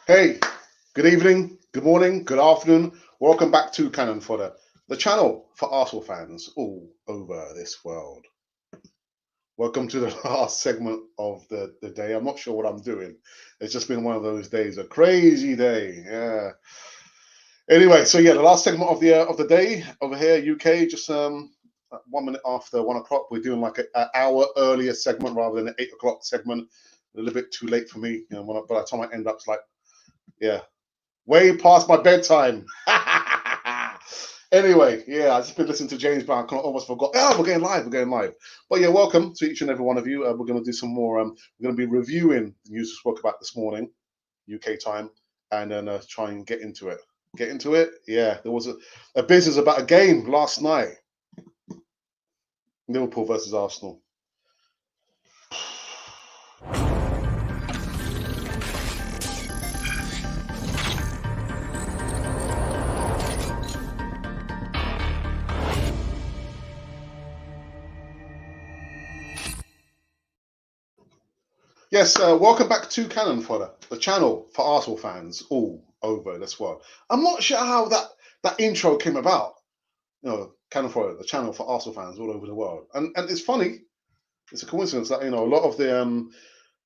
Hey, good evening, good morning, good afternoon. Welcome back to Cannon Fodder, the channel for Arsenal fans all over this world. Welcome to the last segment of the day. I'm not sure what I'm doing. It's just been one of those days, a crazy day. Yeah. Anyway, so yeah, the last segment of the day over here, UK, just 1 minute after 1 o'clock. We're doing like an hour earlier segment rather than an 8 o'clock segment. A little bit too late for me. By the time I end up, it's like, yeah, way past my bedtime. Anyway, yeah, I just been listening to James Brown. I almost forgot. Oh, we're going live. We're going live. But yeah, welcome to each and every one of you. We're going to do some more. We're going to be reviewing the news we spoke about this morning, UK time, and then try and get into it. Get into it. Yeah, there was a business about a game last night. Liverpool versus Arsenal. Yes, welcome back to Cannon Fodder, the channel for Arsenal fans all over this world. I'm not sure how that intro came about. Cannon Fodder, the channel for Arsenal fans all over the world. And it's funny, it's a coincidence that a lot of the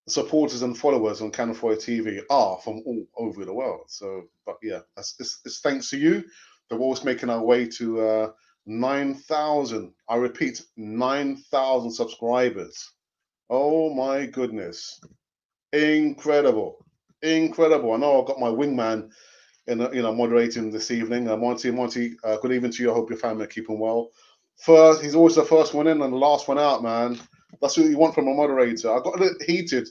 supporters and followers on Cannon Fodder TV are from all over the world. So, but yeah, it's thanks to you. They're always making our way to 9,000. I repeat, 9,000 subscribers. Oh my goodness. Incredible. Incredible. I know I've got my wingman moderating this evening. Monty, good evening to you. I hope your family are keeping well. First, he's always the first one in and the last one out, man. That's what you want from a moderator. I got a little heated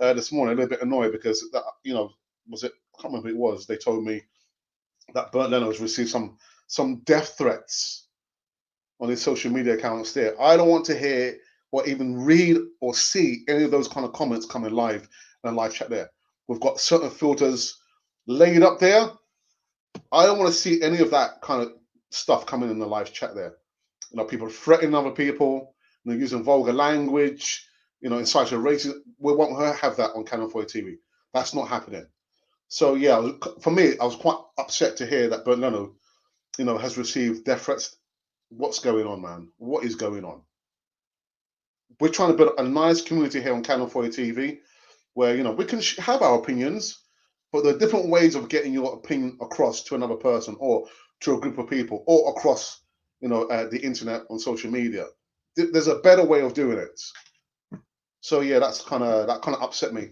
this morning, a little bit annoyed because was it? I can't remember who it was. They told me that Bert Leno's received some death threats on his social media accounts there. I don't want to hear or even read or see any of those kind of comments coming live in a live chat there. We've got certain filters laid up there. I don't want to see any of that kind of stuff coming in the live chat there. People threatening other people, using vulgar language, inciting racism. We won't have that on Cannon 4 TV. That's not happening. So yeah, for me, I was quite upset to hear that Bert Leno, has received death threats. What's going on, man? What is going on? We're trying to build a nice community here on Cannon 4 TV where we can have our opinions, but there are different ways of getting your opinion across to another person or to a group of people or across the internet on social media. There's a better way of doing it. So yeah, that kind of upset me.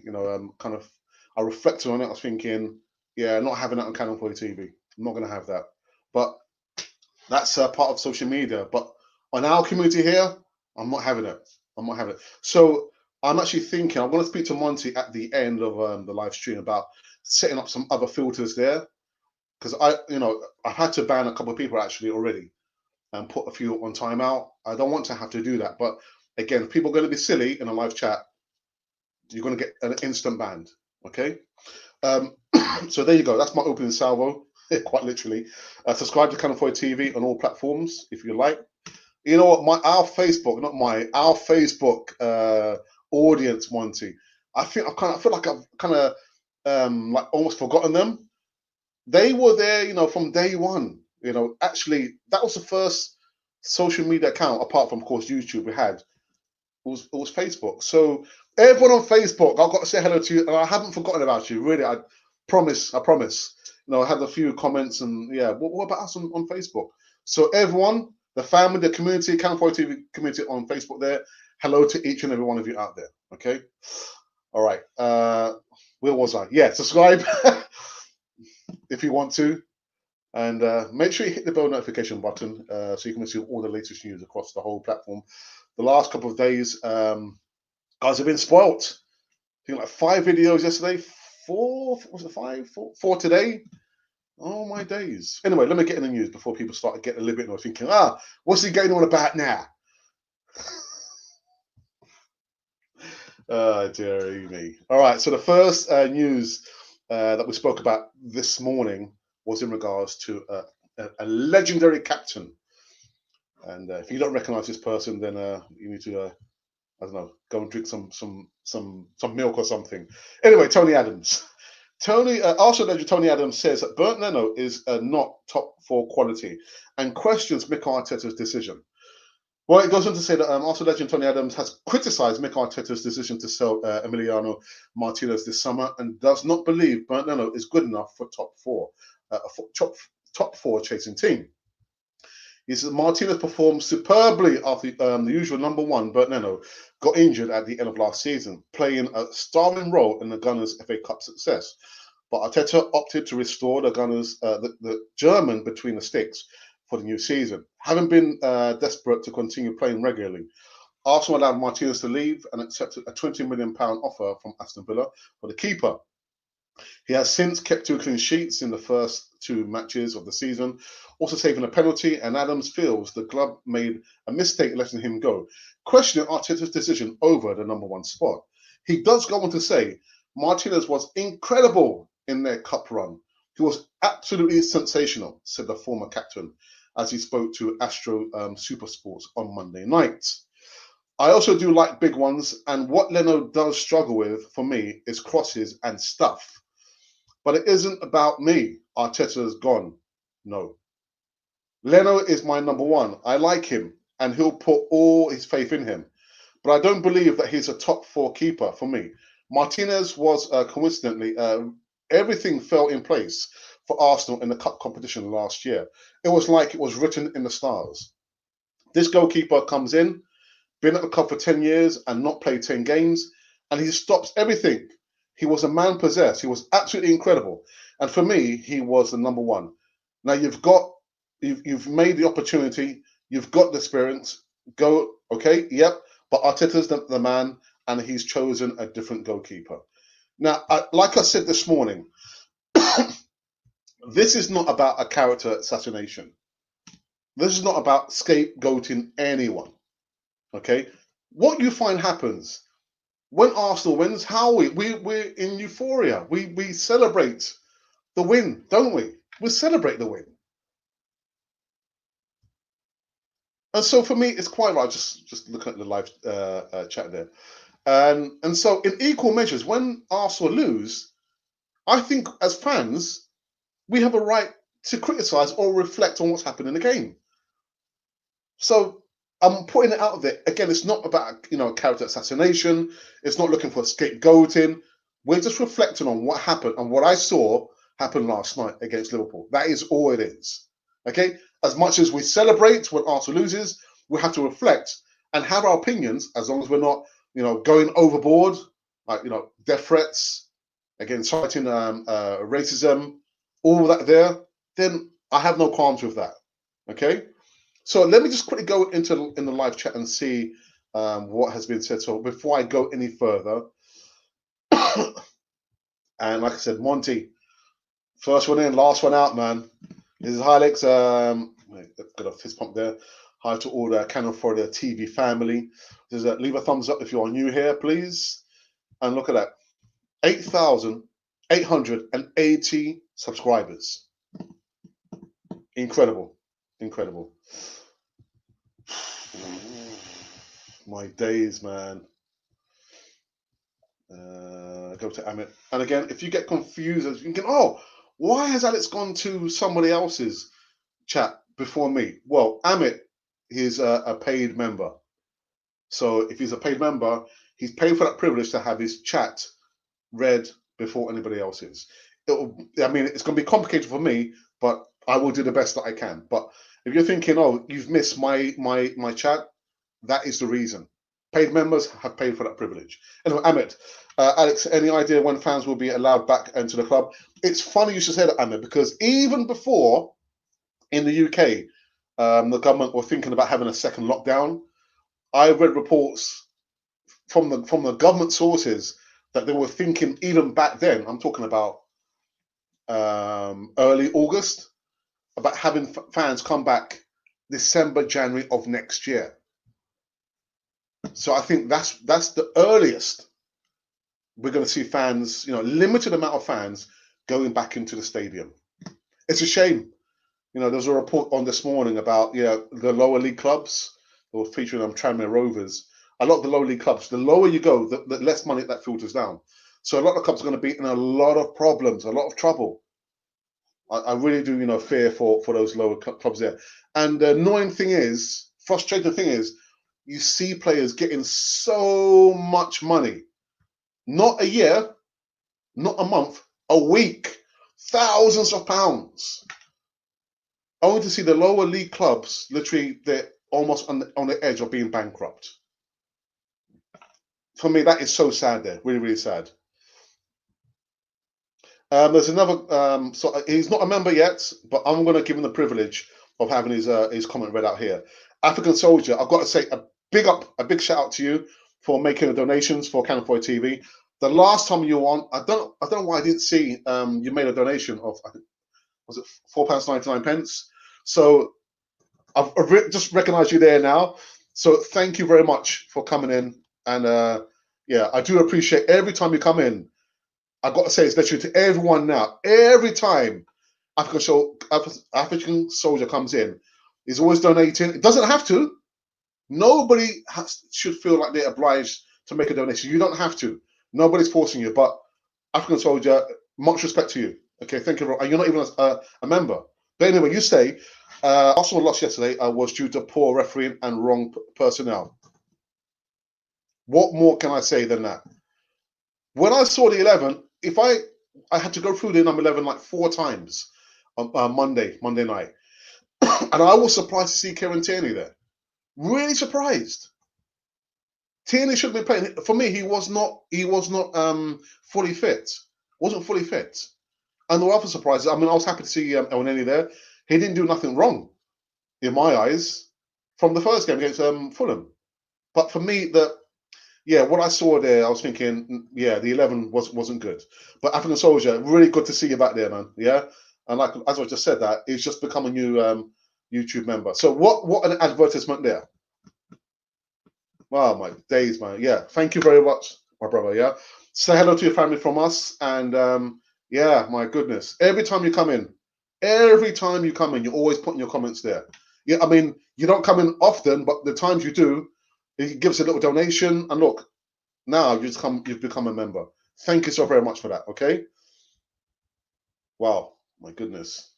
Kind of I reflected on it. I was thinking, yeah, not having that on Canal 4 TV. I'm not going to have that. But that's part of social media. But on our community here, I'm not having it. I'm not having it. So I'm actually thinking I'm going to speak to Monty at the end of the live stream about setting up some other filters there because I had to ban a couple of people actually already and put a few on timeout. I don't want to have to do that, but again, if people are going to be silly in a live chat, you're going to get an instant ban. Okay, um, so there you go. That's my opening salvo, quite literally. Subscribe to Canal 4 TV on all platforms if you like. You know what? Our Facebook audience, Monty. I feel like I've kind of like almost forgotten them. They were there, from day one. Actually, that was the first social media account, apart from, of course, YouTube. We had it was Facebook. So everyone on Facebook, I've got to say hello to you, and I haven't forgotten about you. Really, I promise. I promise. I had a few comments, and yeah, what about us on Facebook? So everyone, the family, the community, Camp 4 TV community on Facebook there. Hello to each and every one of you out there. Okay. All right. Where was I? Yeah, subscribe if you want to. And make sure you hit the bell notification button so you can receive all the latest news across the whole platform. The last couple of days, guys have been spoilt. I think like 5 videos yesterday, 4, was it 5? 4 today. Oh my days. Anyway, let me get in the news before people start getting a little bit more thinking, what's he going on about now? Dear me. All right, so the first news that we spoke about this morning was in regards to a legendary captain. And if you don't recognize this person, then you need to, I don't know, go and drink some milk or something. Anyway, Tony Adams. Arsenal legend Tony Adams says that Bernd Leno is not top four quality and questions Mikel Arteta's decision. Well, it goes on to say that Arsenal legend Tony Adams has criticised Mikel Arteta's decision to sell Emiliano Martinez this summer and does not believe Bernd Leno is good enough for top four chasing team. He says Martinez performed superbly after the usual number one, Bernd Leno, got injured at the end of last season, playing a starring role in the Gunners' FA Cup success. But Arteta opted to restore the Gunners, the German between the sticks, for the new season. Having been desperate to continue playing regularly, Arsenal allowed Martinez to leave and accepted a £20 million offer from Aston Villa for the keeper. He has since kept 2 clean sheets in the first 2 matches of the season, also saving a penalty, and Adams feels the club made a mistake letting him go, questioning Arteta's decision over the number 1 spot. He does go on to say Martinez was incredible in their cup run. He was absolutely sensational, said the former captain, as he spoke to Astro Supersports on Monday night. I also do like big ones, and what Leno does struggle with, for me, is crosses and stuff. But it isn't about me. Arteta's gone. No. Leno is my number 1. I like him, and he'll put all his faith in him. But I don't believe that he's a top 4 keeper for me. Martinez was, coincidentally, everything fell in place for Arsenal in the cup competition last year. It was like it was written in the stars. This goalkeeper comes in, been at the club for 10 years and not played 10 games, and he stops everything. He was a man possessed. He was absolutely incredible. And for me, he was the number 1. Now you've made the opportunity, you've got the experience, go, okay, yep, but Arteta's the man, and he's chosen a different goalkeeper. Now, like I said this morning, this is not about a character assassination. This is not about scapegoating anyone, okay? What you find happens when Arsenal wins, how we're in euphoria. We celebrate the win, don't we? We celebrate the win. And so for me, it's quite right. Just looking at the live chat there. And so in equal measures, when Arsenal lose, I think as fans, we have a right to criticise or reflect on what's happened in the game. So I'm putting it out there. Again, it's not about, character assassination. It's not looking for scapegoating. We're just reflecting on what happened and what I saw happen last night against Liverpool. That is all it is. Okay? As much as we celebrate when Arsenal loses, we have to reflect and have our opinions, as long as we're not, going overboard, like, death threats, again, citing racism, all that there, then I have no qualms with that. Okay? So let me just quickly go in the live chat and see what has been said. So before I go any further, and like I said, Monty, first one in, last one out, man. This is Alex. Got a fist pump there. Hi to all the Cannon for the TV family. Leave a thumbs up if you are new here, please. And look at that, 8,880 subscribers. Incredible. My days, man. Go to Amit. And again, if you get confused, you thinking, why has Alex gone to somebody else's chat before me? Well, Amit is a paid member. So if he's a paid member, he's paid for that privilege to have his chat read before anybody else's. It's going to be complicated for me, but I will do the best that I can. But if you're thinking, you've missed my chat, that is the reason. Paid members have paid for that privilege. Anyway, Amit, Alex, any idea when fans will be allowed back into the club? It's funny you should say that, Amit, because even before in the UK, the government were thinking about having a second lockdown. I read reports from the government sources that they were thinking even back then, I'm talking about early August, about having fans come back December, January of next year. So I think that's the earliest we're going to see fans, limited amount of fans going back into the stadium. It's a shame. There was a report on this morning about the lower league clubs. They were featuring Tranmere Rovers. A lot of the lower league clubs, the lower you go, the less money that filters down. So a lot of clubs are going to be in a lot of problems, a lot of trouble. I really do, fear for those lower clubs there. And the annoying thing is, frustrating thing is, you see players getting so much money, not a year, not a month, a week, thousands of pounds, only to see the lower league clubs literally they're almost on the edge of being bankrupt. For me, that is so sad. There, really, really sad. There's another. So he's not a member yet, but I'm going to give him the privilege of having his comment read out here. African Soldier, I've got to say a big shout out to you for making the donations for Cannon Boy TV. The last time you were on, I don't know why I didn't see you made a donation of, I think, was it £4.99? So I've just recognised you there now. So thank you very much for coming in, and yeah, I do appreciate every time you come in. I've got to say, it's literally to everyone now. Every time African Soldier comes in, he's always donating. It doesn't have to. Nobody should feel like they're obliged to make a donation. You don't have to. Nobody's forcing you. But African Soldier, much respect to you. Okay, thank you. And you're not even a member. But anyway, you say Arsenal lost yesterday was due to poor refereeing and wrong personnel. What more can I say than that? When I saw the 11, if I had to go through the number 11 like 4 times on Monday night, and I was surprised to see Kieran Tierney there. Really surprised. Tierney should have been playing. For me, he was not fully fit. Wasn't fully fit. And there were other surprises. I mean, I was happy to see Elneny there. He didn't do nothing wrong, in my eyes, from the first game against Fulham. But for me, what I saw there, I was thinking, yeah, the 11 wasn't good. But African Soldier, really good to see you back there, man. Yeah, and like as I just said, that it's just become a new YouTube member. So what an advertisement there. Wow, my days, man. Yeah, thank you very much, my brother. Yeah, say hello to your family from us, and yeah, my goodness, every time you come in, you're always putting your comments there. Yeah, I mean, you don't come in often, but the times you do, it gives a little donation, and look, now you've become a member. Thank you so very much for that. Okay. Wow, my goodness.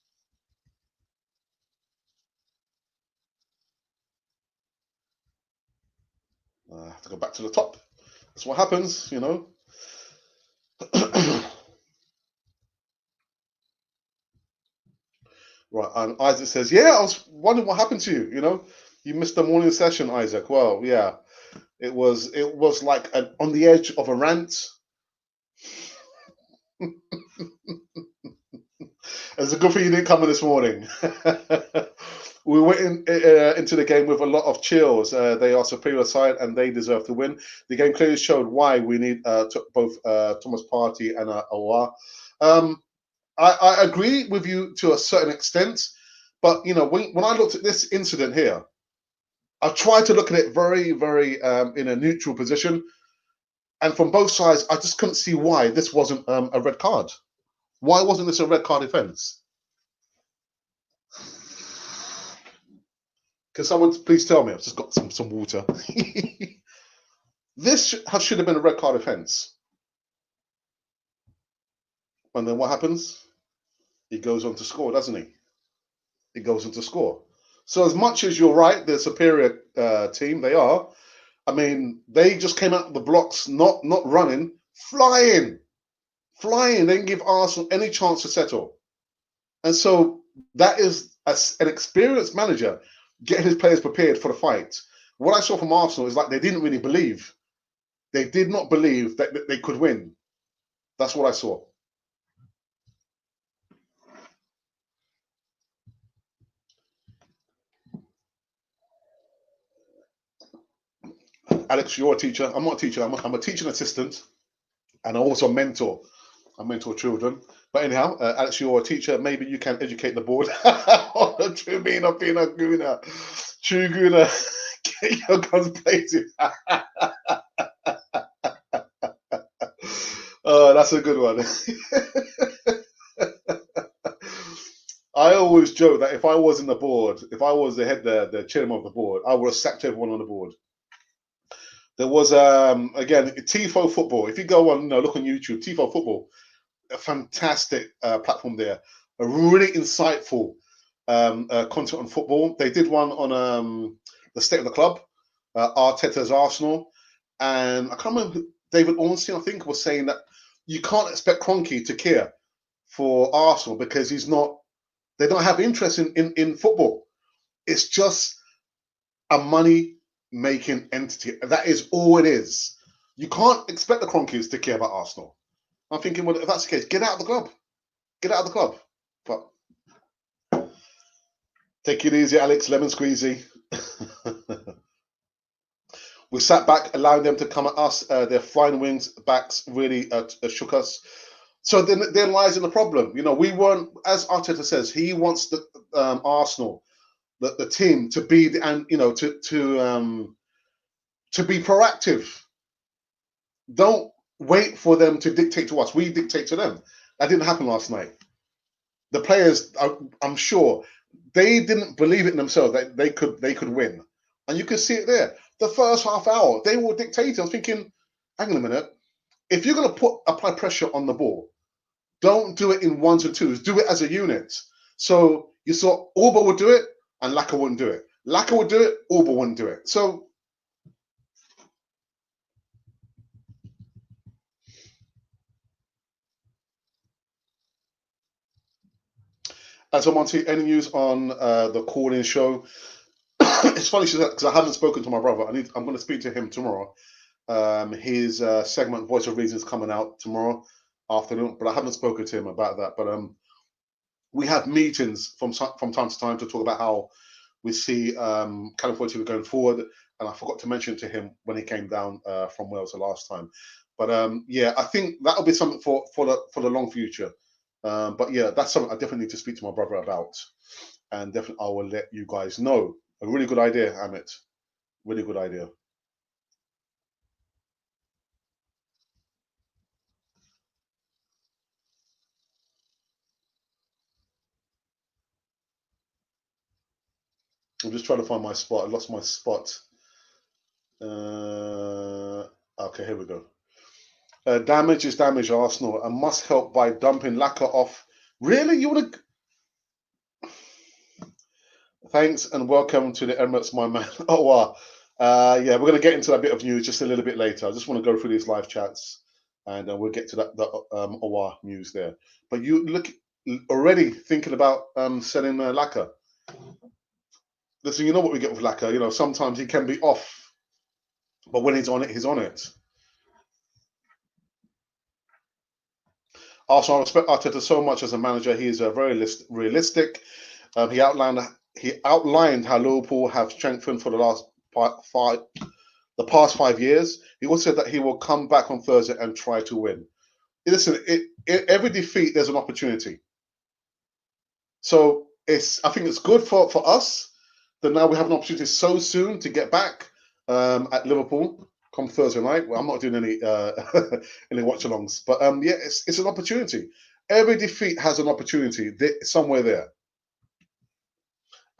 I have to go back to the top. That's what happens, Right, and Isaac says, yeah, I was wondering what happened to you. You missed the morning session, Isaac. Well, yeah, it was like on the edge of a rant. It's a good thing you didn't come in this morning. We went into the game with a lot of chills. They are superior side and they deserve to win. The game clearly showed why we need both Thomas Partey and Aouar. I agree with you to a certain extent, but when I looked at this incident here, I tried to look at it very, very in a neutral position, and from both sides, I just couldn't see why this wasn't a red card. Why wasn't this a red card offence? Can someone please tell me? I've just got some water. This should have been a red card offence. And then what happens? He goes on to score, doesn't he? He goes on to score. So as much as you're right, the superior team, they are. I mean, they just came out of the blocks, not running, flying. They didn't give Arsenal any chance to settle. And so that is an experienced manager getting his players prepared for the fight. What I saw from Arsenal is like they didn't really believe. They did not believe that they could win. That's what I saw. Alex, you're a teacher. I'm not a teacher. I'm a teaching assistant, and I also mentor. I mentor children. But anyhow, Alex, you're a teacher. Maybe you can educate the board on the true meaning of being a gooner. True gooner. Get your guns blazing. Oh, that's a good one. I always joke that if I was in the board, if I was the chairman of the board, I would have sacked everyone on the board. There was again Tifo Football. If you go on, look on YouTube, Tifo Football, a fantastic platform there. A really insightful content on football. They did one on the state of the club, Arteta's Arsenal, and I can't remember who, David Ornstein, I think, was saying that you can't expect Kroenke to care for Arsenal because they don't have interest in football. It's just a money-making entity. That is all it is. You can't expect the Kroenkes to care about Arsenal. I'm thinking, well, if that's the case, get out of the club. Get out of the club. But take it easy, Alex, lemon squeezy. We sat back, allowing them to come at us. Their flying wings backs really shook us. So then there lies in the problem. We weren't, as Arteta says, he wants the Arsenal, the team, to be to be proactive. Don't wait for them to dictate to us. We dictate to them. That didn't happen last night. The players, I'm sure, they didn't believe it in themselves that they could win, and you could see it there. The first half hour, they were dictating. I was thinking, hang on a minute. If you're going to apply pressure on the ball, don't do it in ones and twos. Do it as a unit. So you saw Auba would do it, and Laka wouldn't do it. Laka would do it, Auba wouldn't do it. So as I'm on to any news on the call-in show, it's funny because I haven't spoken to my brother. I'm going to speak to him tomorrow. His segment Voice of Reason is coming out tomorrow afternoon, but I haven't spoken to him about that. But we have meetings from time to time to talk about how we see California TV going forward. And I forgot to mention to him when he came down from Wales the last time. But yeah, I think that'll be something for the long future. But yeah, that's something I definitely need to speak to my brother about, and definitely I will let you guys know. A really good idea, Amit. Really good idea. I'm just trying to find my spot. I lost my spot. Okay, here we go. Damage is damage, Arsenal. A must help by dumping Laka off. Really? You want to? Thanks and welcome to the Emirates, my man. Oh, wow. Yeah, we're going to get into that bit of news just a little bit later. I just want to go through these live chats, and we'll get to the Owa news there. But you look already thinking about selling Laka. Listen, you know what we get with Laka. Sometimes he can be off, but when he's on it, he's on it. Also, I respect Arteta so much as a manager. He is very realistic. He outlined how Liverpool have strengthened for the past 5 years. He also said that he will come back on Thursday and try to win. Listen, every defeat there's an opportunity. So I think it's good for us that now we have an opportunity so soon to get back at Liverpool come Thursday night. Well, I'm not doing any any watch-alongs, but yeah, it's an opportunity. Every defeat has an opportunity somewhere there.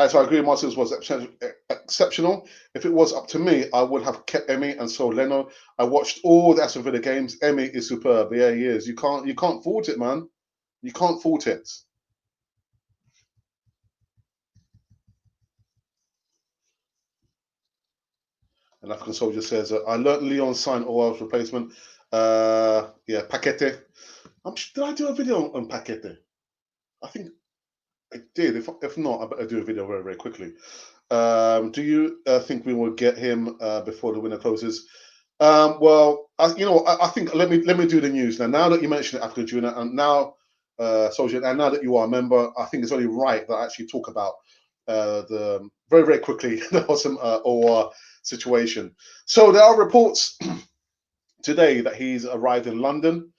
So I agree, Martins was exceptional. If it was up to me, I would have kept Emmy and sold Leno. I watched all the Aston Villa games. Emmy is superb. Yeah, he is. You can't fault it, man. You can't fault it. An African soldier says, I learned Leon sign Orwell's replacement. Yeah, Paquete. Did I do a video on Paquete? I think I did. If not, I better do a video very, very quickly. Do you think we will get him before the winter closes? Well, I think let me do the news now. Now that you mentioned it, African Junior, and now Soldier, and now that you are a member, I think it's only right that I actually talk about the very, very quickly the Hossam or situation. So there are reports today that he's arrived in London.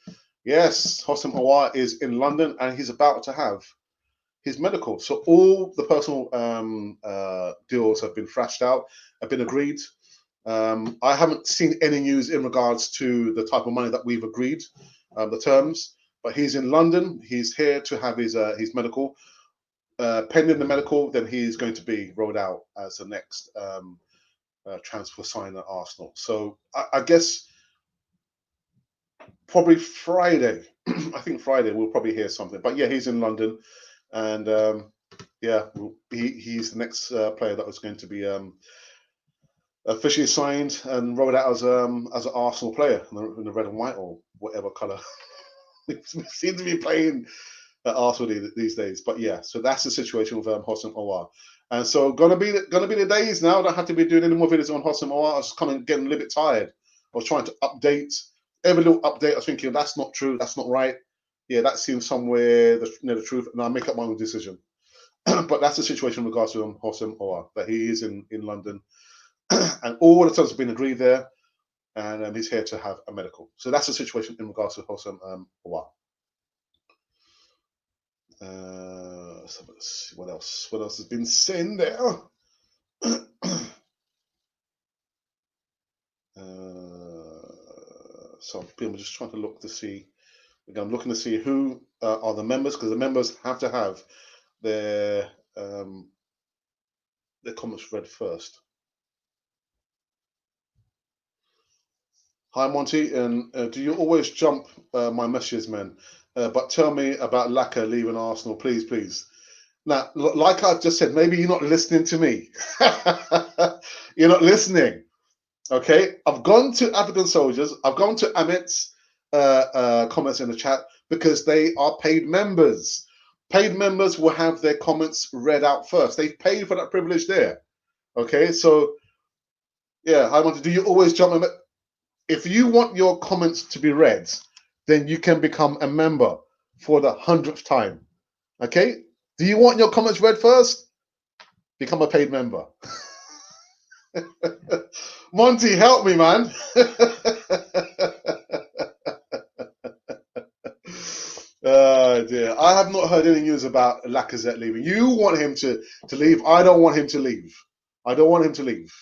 Yes, Hossam Aouar is in London and he's about to have his medical. So all the personal deals have been thrashed out, have been agreed. I haven't seen any news in regards to the type of money that we've agreed, the terms. But he's in London. He's here to have his medical. Pending the medical, then he's going to be rolled out as the next transfer sign at Arsenal. So I guess probably Friday. I think Friday we'll probably hear something. But yeah, he's in London, and yeah, he's the next player that was going to be officially signed and rolled out as an Arsenal player in the red and white or whatever colour. We seem to be playing at Arsenal these days. But yeah, so that's the situation with Hosam Aouar. And so gonna be the days now. I don't have to be doing any more videos on Hosam Aouar. I was kind of getting a little bit tired. I was trying to update every little update. I was thinking that's not true, that's not right. Yeah, that seems somewhere near the truth, and I make up my own decision. But that's the situation in regards to Hosam Aouar, that he is in London, and all the terms have been agreed there, and he's here to have a medical. So that's the situation in regards to Hosam Aouar. So let's see what else. What else has been said there? So I'm just trying to look to see. Again, I'm looking to see who are the members, because the members have to have their comments read first. Hi Monty, and do you always jump my messages, man? But tell me about Laka leaving Arsenal, please, please. Now, like I've just said, maybe you're not listening to me. You're not listening. Okay, I've gone to African Soldiers. I've gone to Amit's comments in the chat because they are paid members. Paid members will have their comments read out first. They've paid for that privilege there. Okay, so yeah, I want to. Do you always jump? If you want your comments to be read, then you can become a member for the 100th time. Okay, do you want your comments read first? Become a paid member. Monty, help me, man. Oh dear. I have not heard any news about Lacazette leaving. You want him to leave. I don't want him to leave. I don't want him to leave.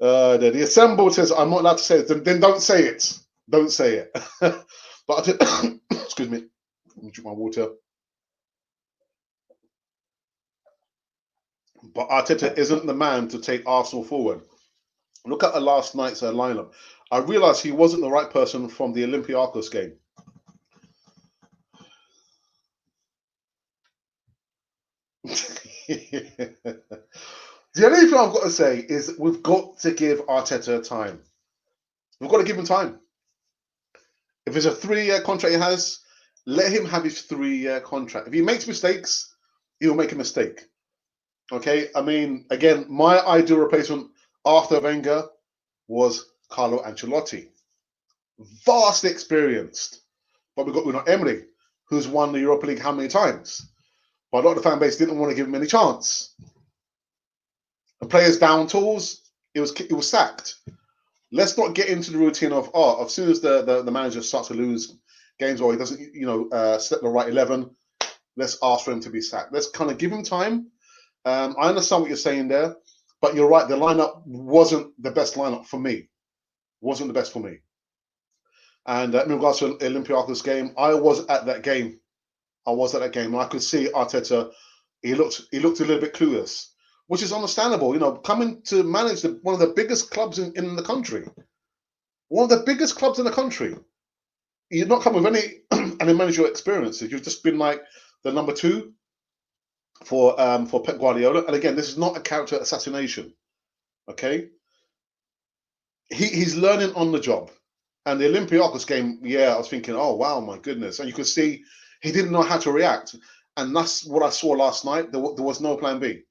The assembled says, I'm not allowed to say it. Then don't say it. Don't say it. But excuse me. Let me drink my water. But Arteta isn't the man to take Arsenal forward. Look at last night's lineup. I realised he wasn't the right person from the Olympiacos game. The only thing I've got to say is we've got to give Arteta time. We've got to give him time. If it's a 3-year contract he has, let him have his 3-year contract. If he makes mistakes, he'll make a mistake. Okay? I mean, again, my ideal replacement after Wenger was Carlo Ancelotti. Vastly experienced. But we've got Emery, who's won the Europa League how many times? But a lot of the fan base didn't want to give him any chance. The players down tools, it was sacked. Let's not get into the routine of as soon as the manager starts to lose games or he doesn't set the right 11, let's ask for him to be sacked. Let's kind of give him time. I understand what you're saying there, but you're right. The lineup wasn't the best lineup for me. Wasn't the best for me. And in regards to Olympiacos game, I was at that game. And I could see Arteta. He looked a little bit clueless, which is understandable. Coming to manage one of the biggest clubs in the country. One of the biggest clubs in the country. You're not coming with any managerial experiences. You've just been like the number 2 for Pep Guardiola. And again, this is not a character assassination. Okay, he's learning on the job. And the Olympiacos game, I was thinking, oh wow, my goodness. And you could see he didn't know how to react. And that's what I saw last night. There was no plan B.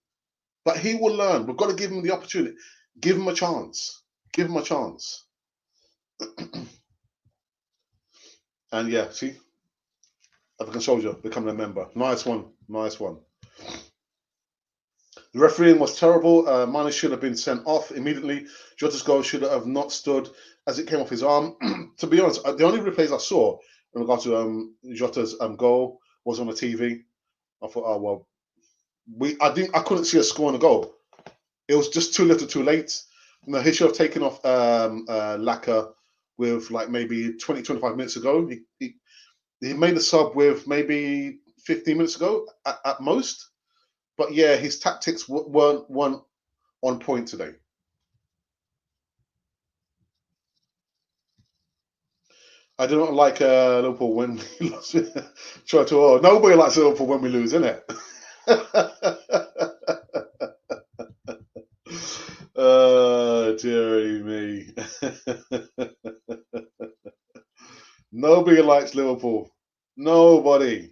But he will learn. We've got to give him the opportunity. Give him a chance. Give him a chance. And yeah, see? African Soldier becoming a member. Nice one. Nice one. The refereeing was terrible. Mane should have been sent off immediately. Jota's goal should have not stood as it came off his arm. To be honest, the only replays I saw in regard to Jota's goal was on the TV. I thought, oh well, I couldn't see a score on the goal. It was just too little, too late. He should have taken off Laka with like maybe 20, 25 minutes ago. He made the sub with maybe 15 minutes ago at most. But yeah, his tactics weren't on point today. I do not like Liverpool when we lose. Try to. Oh, nobody likes Liverpool when we lose, innit? Oh, dearie me. Nobody likes Liverpool. Nobody.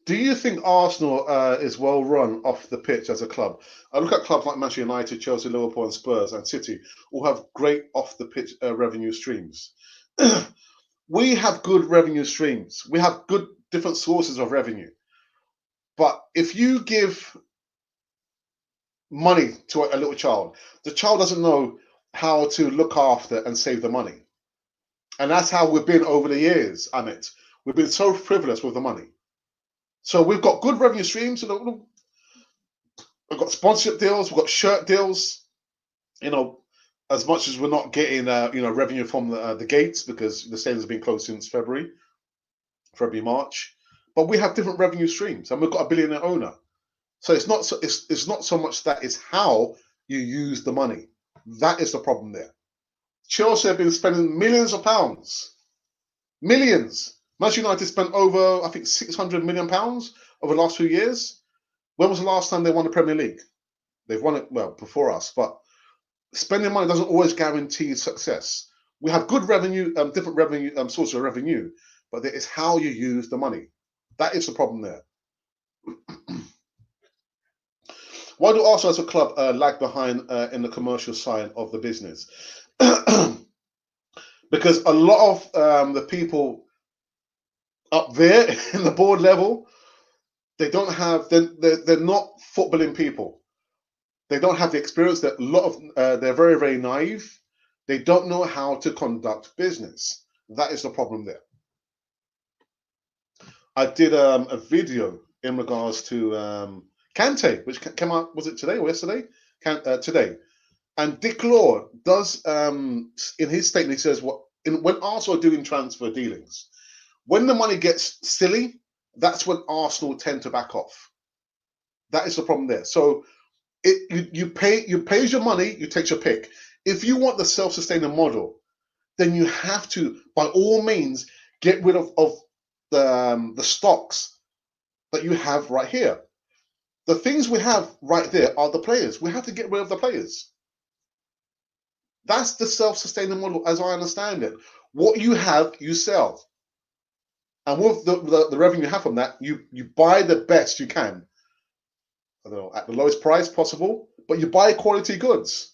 Do you think Arsenal is well run off the pitch as a club? I look at clubs like Manchester United, Chelsea, Liverpool, and Spurs, and City, all have great off the pitch revenue streams. We have good revenue streams. We have good different sources of revenue. But if you give money to a little child, the child doesn't know how to look after and save the money. And that's how we've been over the years, Amit. We've been so frivolous with the money. So we've got good revenue streams. We've got sponsorship deals. We've got shirt deals. As much as we're not getting revenue from the gates because the stadiums have been closed since February, March. But we have different revenue streams, and we've got a billionaire owner. So it's not so much that, it's how you use the money. That is the problem there. Chelsea have been spending millions of pounds. Millions. Manchester United spent over, I think, £600 million over the last few years. When was the last time they won the Premier League? They've won it, well, before us, but spending money doesn't always guarantee success. We have good revenue, different revenue sources of revenue, but it's how you use the money. That is the problem there. Why do Arsenal as a club lag behind in the commercial side of the business? Because a lot of the people up there in the board level, they don't have, they're not footballing people. They don't have the experience. That a lot of they're very, very naive. They don't know how to conduct business. That is the problem there. I did a video in regards to Kante, which came out, was it today or yesterday? Today. And Dick Law does, in his statement, he says, when Arsenal are doing transfer dealings, when the money gets silly, that's when Arsenal tend to back off. That is the problem there. So you pay your money, you take your pick. If you want the self-sustaining model, then you have to, by all means, get rid of the stocks that you have right here. The things we have right there are the players. We have to get rid of the players. That's the self-sustaining model, as I understand it. What you have, you sell. And with the revenue you have from that, you buy the best you can. I don't know, at the lowest price possible, but you buy quality goods.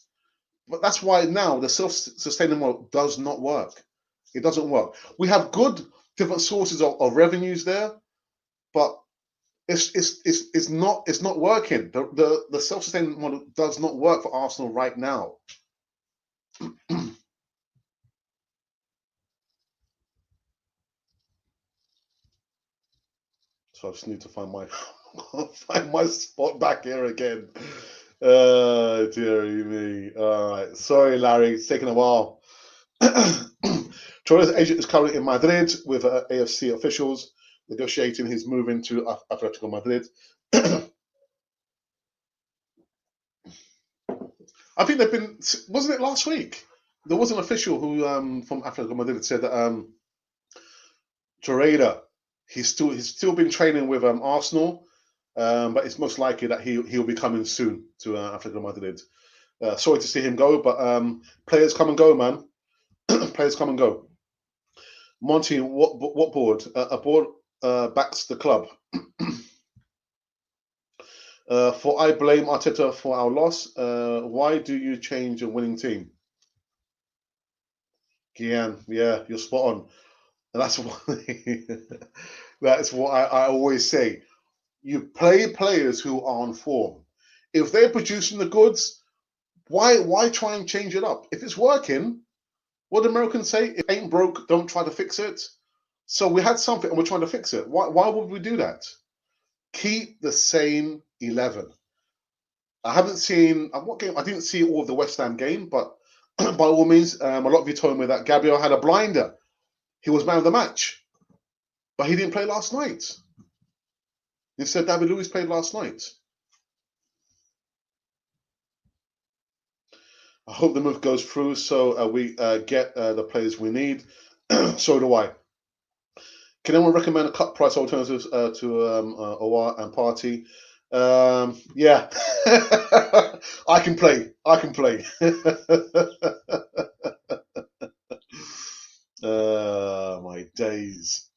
But that's why now the self-sustaining model does not work. It doesn't work. We have good different sources of revenues there, but it's not working. The self-sustaining model does not work for Arsenal right now. So I just need to find my spot back here again. Dearie me. All right. Sorry, Larry. It's taken a while. Torres' agent is currently in Madrid with AFC officials negotiating his move into Atletico Madrid. I think they've been. Wasn't it last week? There was an official who from Atletico Madrid said that Torreira, he's still been training with Arsenal, but it's most likely that he'll be coming soon to Atletico Madrid. Sorry to see him go, but players come and go, man. Players come and go. Monty, what board? A board backs the club. For I blame Arteta for our loss. Why do you change a winning team? Gian, yeah, you're spot on. And that's what that's what I always say. You play players who are on form. If they're producing the goods, why try and change it up? If it's working, what do Americans say? If it ain't broke, don't try to fix it. So we had something and we're trying to fix it. Why would we do that? Keep the same 11. I haven't seen what game. I didn't see all of the West Ham game, but by all means, a lot of you told me that Gabriel had a blinder. He was man of the match. but he didn't play last night. Instead, David Luiz played last night. I hope the move goes through so we get the players we need. So do I. Can anyone recommend a cut price alternatives to Owa and Party? Yeah, I can play. I can play. My days.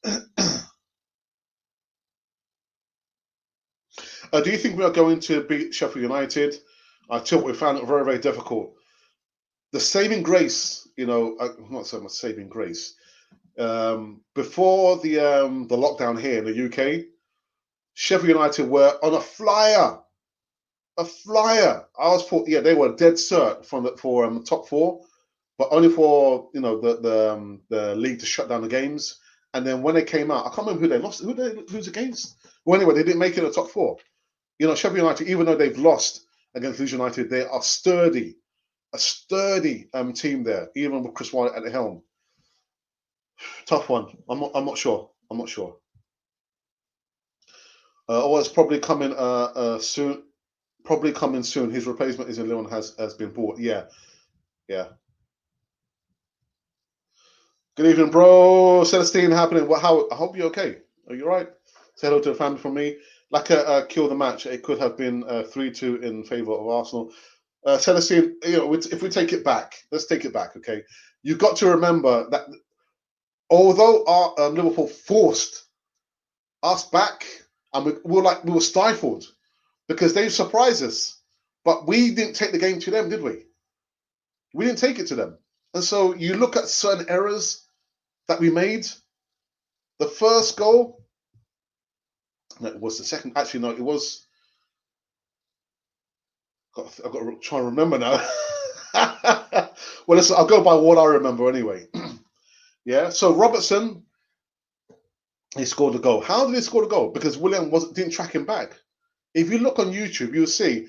Do you think we are going to beat Sheffield United? I tell you, we found it very, very difficult. The saving grace, not so much saving grace. Before the lockdown here in the UK, Sheffield United were on a flyer. A flyer. I was thought, yeah, they were dead cert for top four, but only for the league to shut down the games. And then when they came out, I can't remember who they lost. Who did they lose against? Well, anyway, they didn't make it the top four. Sheffield United, even though they've lost against Leeds United, they are sturdy, a sturdy team there, even with Chris Wilder at the helm. Tough one. I'm not sure. I'm not sure. It's probably coming soon. Probably coming soon. His replacement is in Lyon has been bought. Yeah. Good evening, bro. Celestine happening. How? I hope you're okay. Are you right? Say hello to the family from me. Like kill the match. It could have been 3-2 in favour of Arsenal. Celestine, if we take it back, let's take it back. Okay, you've got to remember that although our Liverpool forced us back, and we were stifled because they surprised us, but we didn't take the game to them, did we? We didn't take it to them, and so you look at certain errors that we made. The first goal, no, it was the second. Actually, no, it was. I've got to try and remember now. Well, listen, I'll go by what I remember anyway. Yeah. So Robertson, he scored a goal. How did he score the goal? Because William didn't track him back. If you look on YouTube, you'll see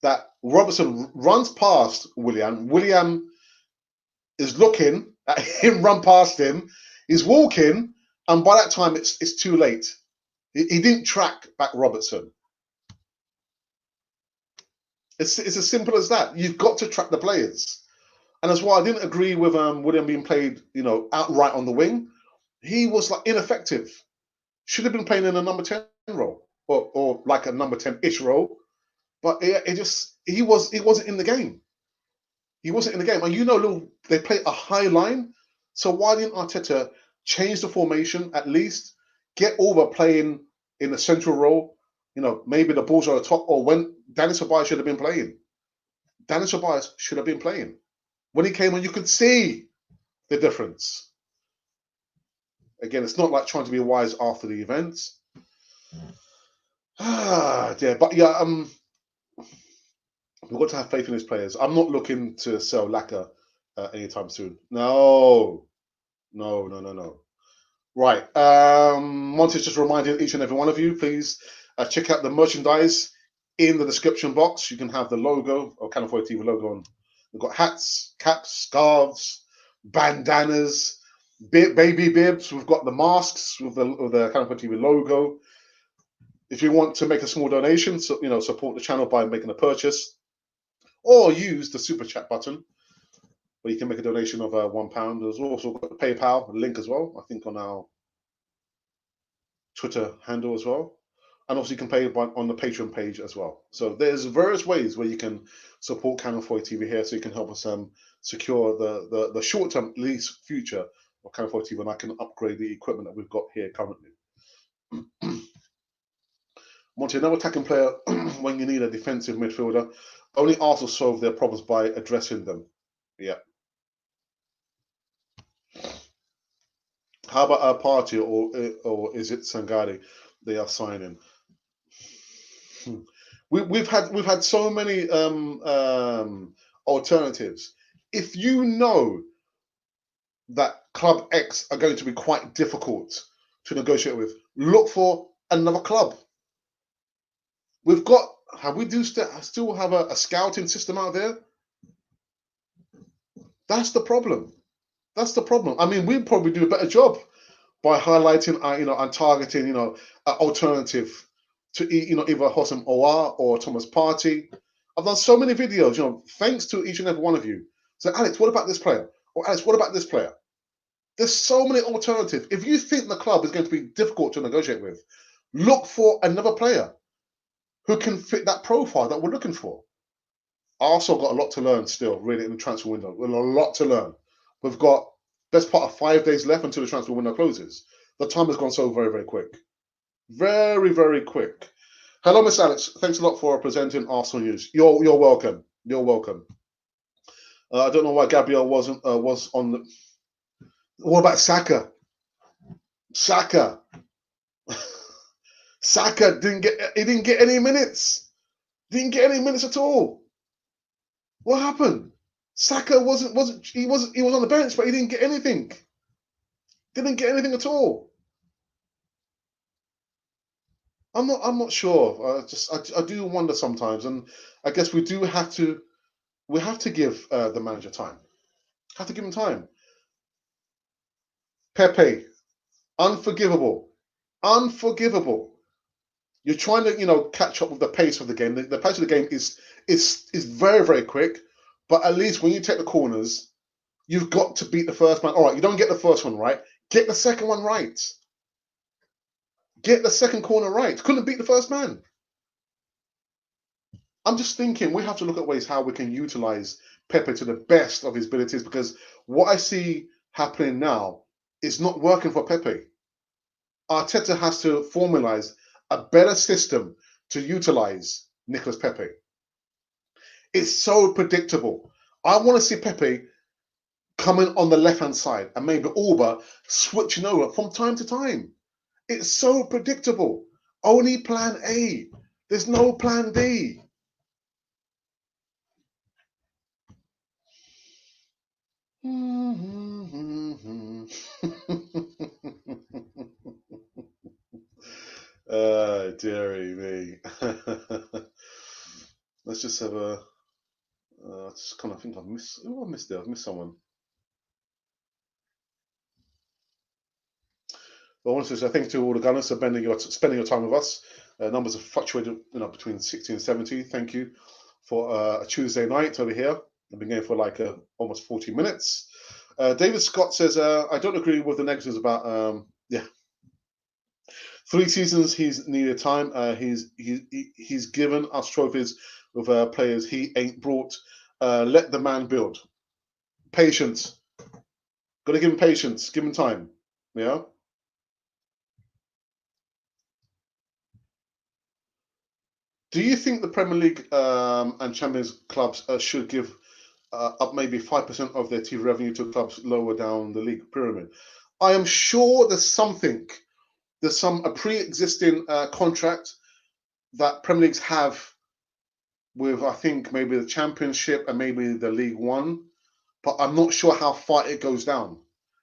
that Robertson runs past William. William is looking at him run past him. He's walking, and by that time, it's too late. He didn't track back Robertson. It's as simple as that. You've got to track the players. And that's why I didn't agree with William being played, outright on the wing. He was ineffective. Should have been playing in a number 10 role or like a number 10-ish role. But he wasn't in the game. He wasn't in the game. And they play a high line. So why didn't Arteta change the formation at least? Get over playing in the central role. Maybe the balls are at the top, or when Danny Ceballos should have been playing. Danny Ceballos should have been playing. When he came on, you could see the difference. Again, it's not like trying to be wise after the events. Dear. But yeah, we've got to have faith in his players. I'm not looking to sell Laka anytime soon. No. Right. Monty's just reminding each and every one of you, please check out the merchandise in the description box. You can have the logo or Canal 4 TV logo on. We've got hats, caps, scarves, bandanas, baby bibs. We've got the masks with the Canal 4 TV logo. If you want to make a small donation, so support the channel by making a purchase, or use the super chat button, where you can make a donation of £1. There's also got the PayPal link as well, I think, on our Twitter handle as well. And also you can pay on the Patreon page as well. So there's various ways where you can support Canal 4 TV here, so you can help us secure the short-term, at least future of Canal 4 TV, and I can upgrade the equipment that we've got here currently. Monty, another attacking player when you need a defensive midfielder. Only Arsenal solve their problems by addressing them. Yeah. How about our party, or is it Sangare they are signing? We've had so many alternatives. If you know that Club X are going to be quite difficult to negotiate with, look for another club. We still have a scouting system out there? That's the problem. I mean, we'd probably do a better job by highlighting, and targeting, an alternative to, either Hossam Oar or Thomas Partey. I've done so many videos, thanks to each and every one of you. So, Alex, what about this player? Or Alex, what about this player? There's so many alternatives. If you think the club is going to be difficult to negotiate with, look for another player who can fit that profile that we're looking for. Arsenal got a lot to learn still, really, in the transfer window. We've got a lot to learn. We've got best part of 5 days left until the transfer window closes. The time has gone so very, very quick. Very, very quick. Hello, Miss Alex. Thanks a lot for presenting Arsenal news. You're welcome. You're welcome. I don't know why Gabriel was on the. What about Saka? Saka didn't get any minutes. Didn't get any minutes at all. What happened? Saka was on the bench, but he didn't get anything. Didn't get anything at all. I'm not sure. I do wonder sometimes, and I guess we have to give the manager time. Have to give him time. Pepe, unforgivable. You're trying to catch up with the pace of the game. The pace of the game is very, very quick, but at least when you take the corners, you've got to beat the first man. All right, you don't get the first one right, get the second one right. Get the second corner right. Couldn't beat the first man. I'm just thinking we have to look at ways how we can utilize Pepe to the best of his abilities, because what I see happening now is not working for Pepe. Arteta has to formalize a better system to utilize Nicolas Pepe. It's so predictable. I want to see Pepe coming on the left-hand side and maybe Auba switching over from time to time. It's so predictable. Only plan A. There's no plan D. Dearie me. Let's just have a. Just kind of think I've missed. Oh, I missed it. I've missed someone. But I want to say thank you to all the Gunners for spending your time with us. Numbers have fluctuated, between 60 and 70. Thank you for a Tuesday night over here. I've been going for like almost 40 minutes. David Scott says, I don't agree with the negatives about 3 seasons he's needed time. He's given us trophies with players he ain't brought. Let the man build. Patience. Got to give him patience. Give him time. Yeah. Do you think the Premier League and Champions clubs should give up maybe 5% of their TV revenue to clubs lower down the league pyramid? I am sure there's something. There's a pre-existing contract that Premier Leagues have with, I think, maybe the Championship and maybe the League One, but I'm not sure how far it goes down.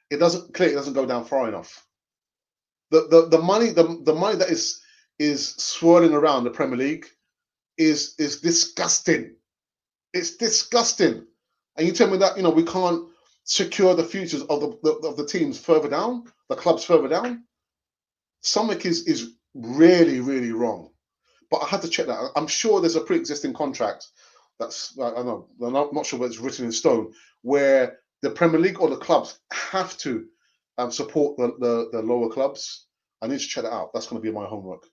It doesn't go down far enough. The money that is swirling around the Premier League is disgusting. It's disgusting. And you tell me that we can't secure the futures of the teams further down, the clubs further down. Something is really, really wrong. But I had to check that. I'm sure there's a pre-existing contract that's, I don't know, I'm not sure whether it's written in stone, where the Premier League or the clubs have to support the lower clubs. I need to check that out. That's going to be my homework.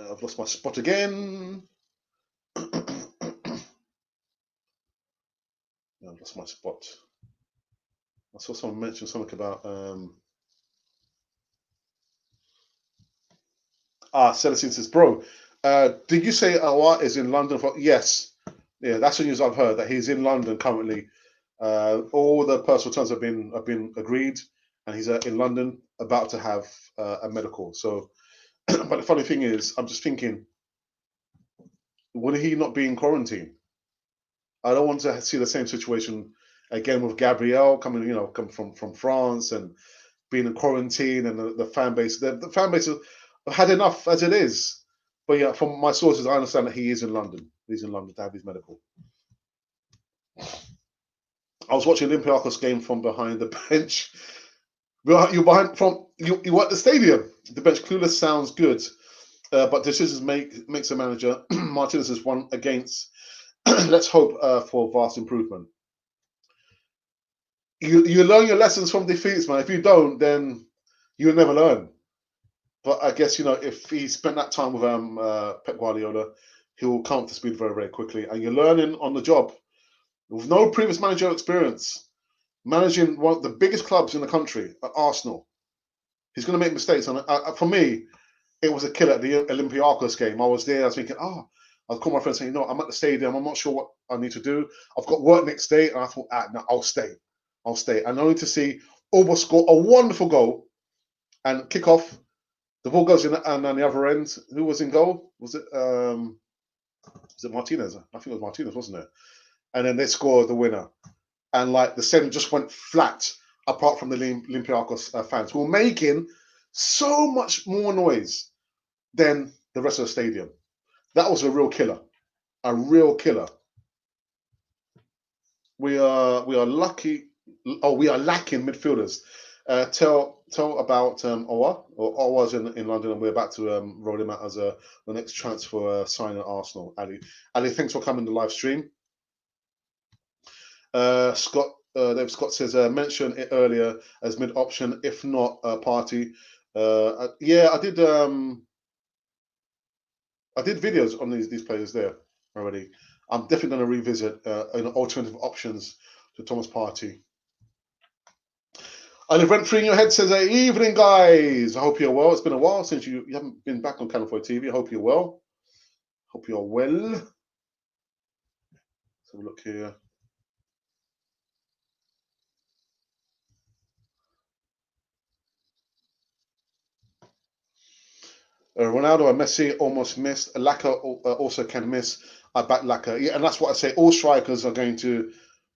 I've lost my spot again. I've lost my spot. I saw someone mention something about Celestine says, bro, did you say Awar is in London for? Yes. Yeah, that's the news I've heard, that he's in London currently. All the personal terms have been agreed, and he's in London about to have a medical. So, but the funny thing is, I'm just thinking, would he not be in quarantine? I don't want to see the same situation again with Gabriel coming from France and being in quarantine, and the fan base. The fan base have had enough as it is. But yeah, from my sources, I understand that he is in London. He's in London to have his medical. I was watching Olympiacos game from behind the bench. You're behind from you at the stadium. The bench clueless sounds good, but decisions makes a manager. Martinez is one against. Let's hope for vast improvement. You learn your lessons from defeats, man. If you don't, then you'll never learn. But I guess if he spent that time with Pep Guardiola, he will come up to speed very, very quickly. And you're learning on the job with no previous managerial experience, managing one of the biggest clubs in the country, at Arsenal. He's going to make mistakes. And for me, it was a killer at the Olympiacos game. I was there. I was thinking, I'll call my friend saying, I'm at the stadium. I'm not sure what I need to do. I've got work next day. And I thought, no, I'll stay. And only to see Oba score a wonderful goal and kick off. The ball goes in, and on the other end, who was in goal? Was it Martinez? I think it was Martinez, wasn't it? And then they scored the winner. And the stadium just went flat, apart from the Olympiacos fans, who were making so much more noise than the rest of the stadium. That was a real killer. A real killer. We are lucky. Oh, we are lacking midfielders. Tell about Owa. Owa's in London, and we're about to roll him out as the next transfer sign at Arsenal. Ali, thanks for coming to the live stream. Scott, Dave Scott says, mention it earlier as mid option, if not party. Yeah, I did videos on these players there already. I'm definitely going to revisit alternative options to Thomas Partey. I live rent free in your head says, evening guys. I hope you're well. It's been a while since you haven't been back on Channel 4 TV. I hope you're well. Hope you're well. Let's have a look here. Ronaldo and Messi almost missed. Laka also can miss. I back Laka. Yeah, and that's what I say. All strikers are going to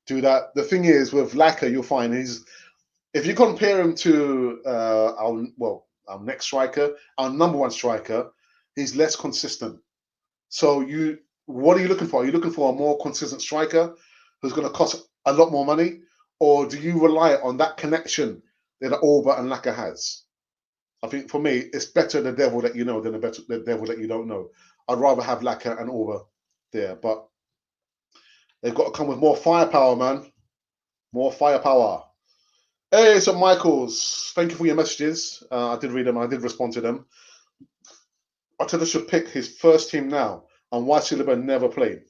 do that. The thing is, with Laka, you'll find if you compare him to our next striker, our number one striker, he's less consistent. So what are you looking for? Are you looking for a more consistent striker who's going to cost a lot more money? Or do you rely on that connection that Alba and Laka has? I think for me, it's better the devil that you know than the devil that you don't know. I'd rather have Laka and Alba there, but they've got to come with more firepower, man. More firepower. Hey, St. Michaels, thank you for your messages. I did read them. I did respond to them. Arteta should pick his first team now, and why Silva never played.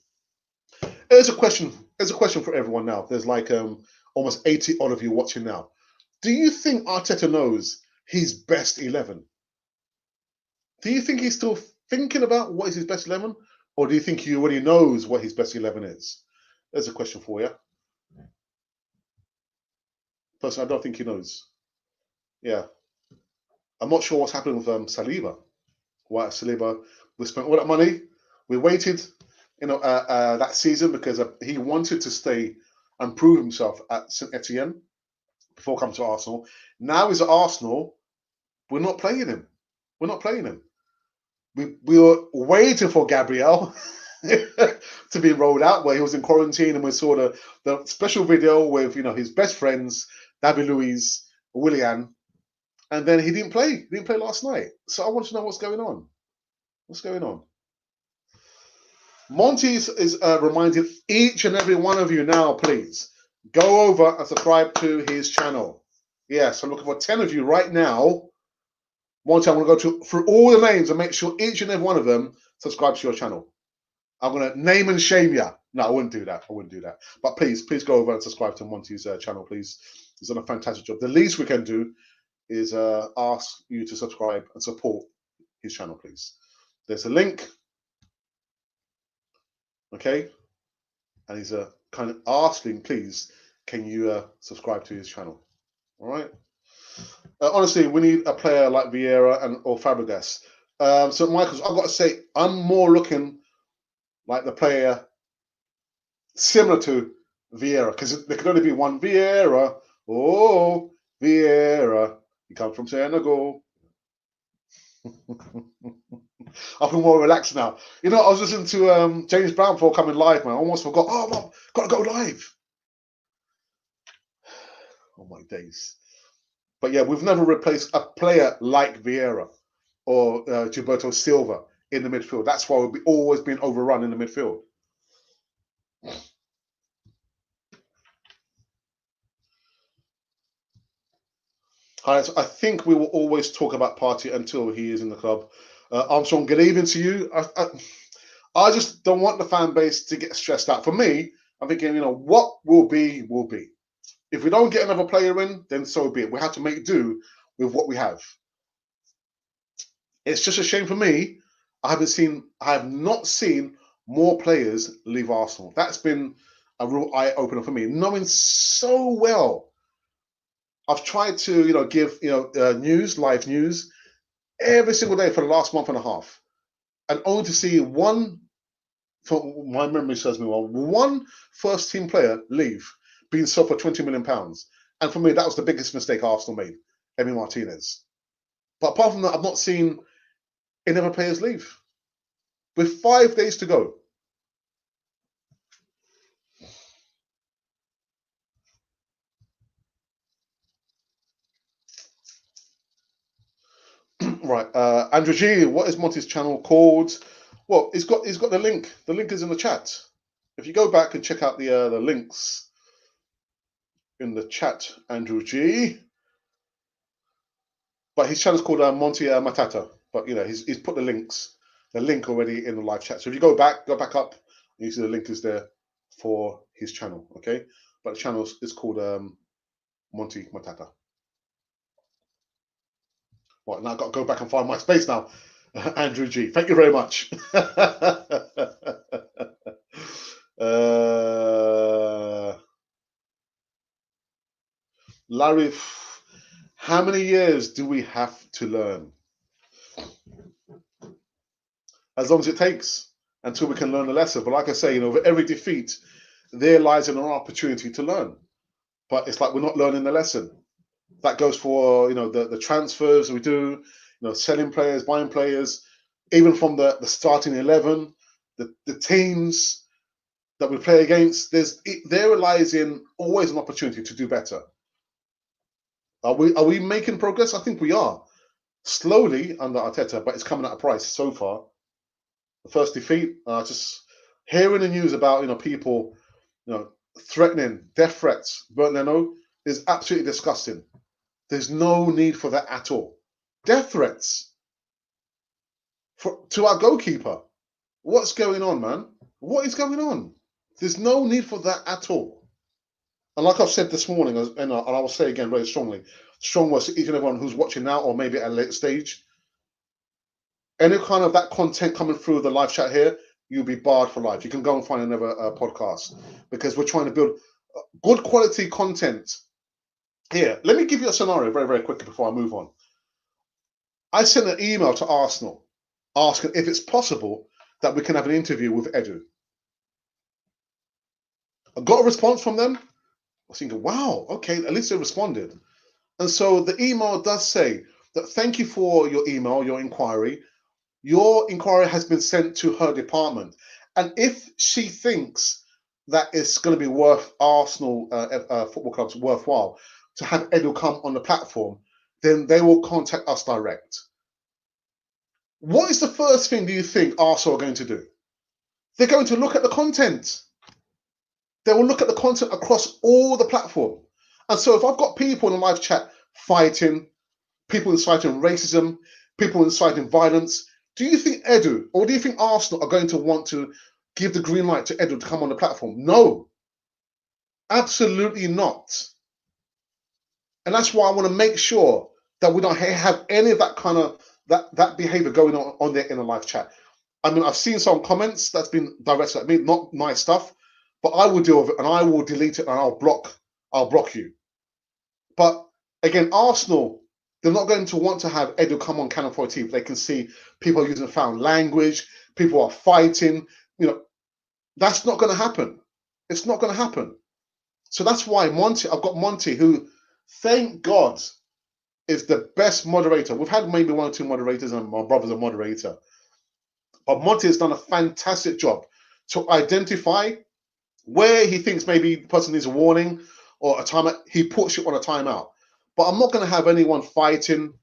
Here's a question for everyone now. There's almost 80 odd of you watching now. Do you think Arteta knows his best 11? Do you think he's still thinking about what is his best 11? Or do you think he already knows what his best 11 is? There's a question for you. Personally, I don't think he knows. Yeah. I'm not sure what's happening with Saliba. Why Saliba? We spent all that money. We waited, that season because he wanted to stay and prove himself at St. Etienne before coming to Arsenal. Now he's at Arsenal. We're not playing him. We were waiting for Gabriel to be rolled out, where he was in quarantine, and we saw the special video with his best friends, David Luiz, Willian, and then he didn't play. He didn't play last night. So I want to know what's going on. What's going on? Monty is reminding each and every one of you now, please go over and subscribe to his channel. Yes, I'm looking for 10 of you right now. Monty, I'm going to go through all the names and make sure each and every one of them subscribe to your channel. I'm going to name and shame you. No, I wouldn't do that. But please go over and subscribe to Monty's channel, please. He's done a fantastic job. The least we can do is ask you to subscribe and support his channel, please. There's a link. Okay, and he's kind of asking, please, can you subscribe to his channel? All right. Honestly, we need a player like Vieira or Fabregas. So, Michaels, I've got to say, I'm more looking like the player similar to Vieira, because there can only be one Vieira. Oh, Vieira, he comes from Senegal. I feel more relaxed now. I was listening to James Brown before coming live, man. I almost forgot. Oh, man, got to go live. Oh my days. But yeah, we've never replaced a player like Vieira or Gilberto Silva in the midfield. That's why we've always been overrun in the midfield. I think we will always talk about Partey until he is in the club. Armstrong, good evening to you. I just don't want the fan base to get stressed out. For me, I'm thinking, what will be, will be. If we don't get another player in, then so be it. We have to make do with what we have. It's just a shame for me. I have not seen more players leave Arsenal. That's been a real eye opener for me. Knowing so well, I've tried to, give news, live news, every single day for the last month and a half, and only to see one. For my memory serves me well, one first team player leave, being sold for £20 million, and for me that was the biggest mistake Arsenal made. Emi Martinez. But apart from that, I've not seen any other players leave. With 5 days to go. Right, Andrew G, what is Monty's channel called? Well, he's got the link. The link is in the chat. If you go back and check out the links in the chat, Andrew G. But his channel's called Monty Matata. But he's put the link already in the live chat. So if you go back up, you see the link is there for his channel. Okay, but the channel is called Monty Matata. Right, now I've got to go back and find my space now. Andrew G, thank you very much. Larry, how many years do we have to learn? As long as it takes until we can learn a lesson. But like I say, with every defeat, there lies an opportunity to learn. But it's like we're not learning the lesson. That goes for the transfers we do, selling players, buying players, even from the starting 11, the teams that we play against. There lies in always an opportunity to do better. Are we making progress? I think we are. Slowly under Arteta, but it's coming at a price so far. The first defeat, just hearing the news about people threatening death threats, Bernardo, is absolutely disgusting. There's no need for that at all. Death threats to our goalkeeper. What's going on, man? What is going on? There's no need for that at all. And like I've said this morning, and I will say again very strongly, strong words to each and everyone who's watching now or maybe at a later stage. Any kind of that content coming through the live chat here, you'll be barred for life. You can go and find another podcast because we're trying to build good quality content here. Let me give you a scenario very, very quickly before I move on. I sent an email to Arsenal asking if it's possible that we can have an interview with Edu. I got a response from them. I was thinking, wow, okay, at least they responded. And so the email does say that thank you for your email, your inquiry. Your inquiry has been sent to her department. And if she thinks that it's going to be worth Arsenal football club's worthwhile to have Edu come on the platform, then they will contact us direct. What is the first thing do you think Arsenal are going to do? They're going to look at the content. They will look at the content across all the platform. And so if I've got people in the live chat fighting, people inciting racism, people inciting violence, do you think Edu or do you think Arsenal are going to want to give the green light to Edu to come on the platform? No, absolutely not. And that's why I want to make sure that we don't have any of that kind of that behavior going on there in the live chat. I mean, I've seen some comments that's been directed at me, not nice stuff, but I will deal with it and I will delete it and I'll block you. But again, Arsenal, they're not going to want to have Edu come on Canal 4 TV. They can see people using foul language, people are fighting. That's not going to happen. It's not going to happen. So that's why I've got Monty, who, thank God, is the best moderator. We've had maybe one or two moderators, and my brother's a moderator. But Monty has done a fantastic job to identify where he thinks maybe the person needs a warning or a timeout, he puts you on a timeout. But I'm not going to have anyone fighting,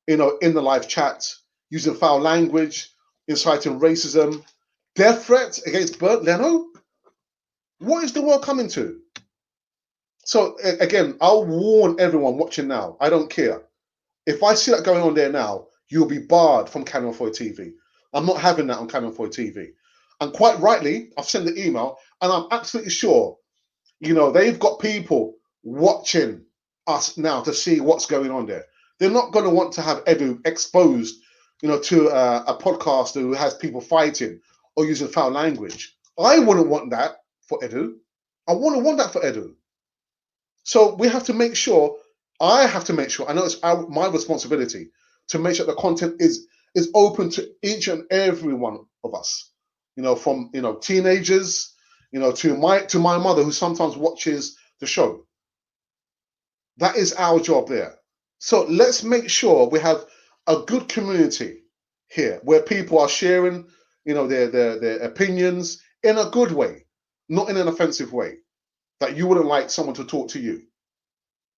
in the live chat, using foul language, inciting racism, death threats against Bert Leno. What is the world coming to? So again, I'll warn everyone watching now. I don't care. If I see that going on there now, you'll be barred from Cannon 4 TV. I'm not having that on Cannon 4 TV. And quite rightly, I've sent the email, and I'm absolutely sure, they've got people watching us now to see what's going on there. They're not going to want to have Edu exposed, to a podcast who has people fighting or using foul language. I wouldn't want that for Edu. I wouldn't want that for Edu. So we have to make sure, I have to make sure, I know it's my responsibility to make sure the content is open to each and every one of us, from, teenagers, to my mother who sometimes watches the show. That is our job there. So let's make sure we have a good community here where people are sharing, their opinions in a good way, not in an offensive way, that you wouldn't like someone to talk to you.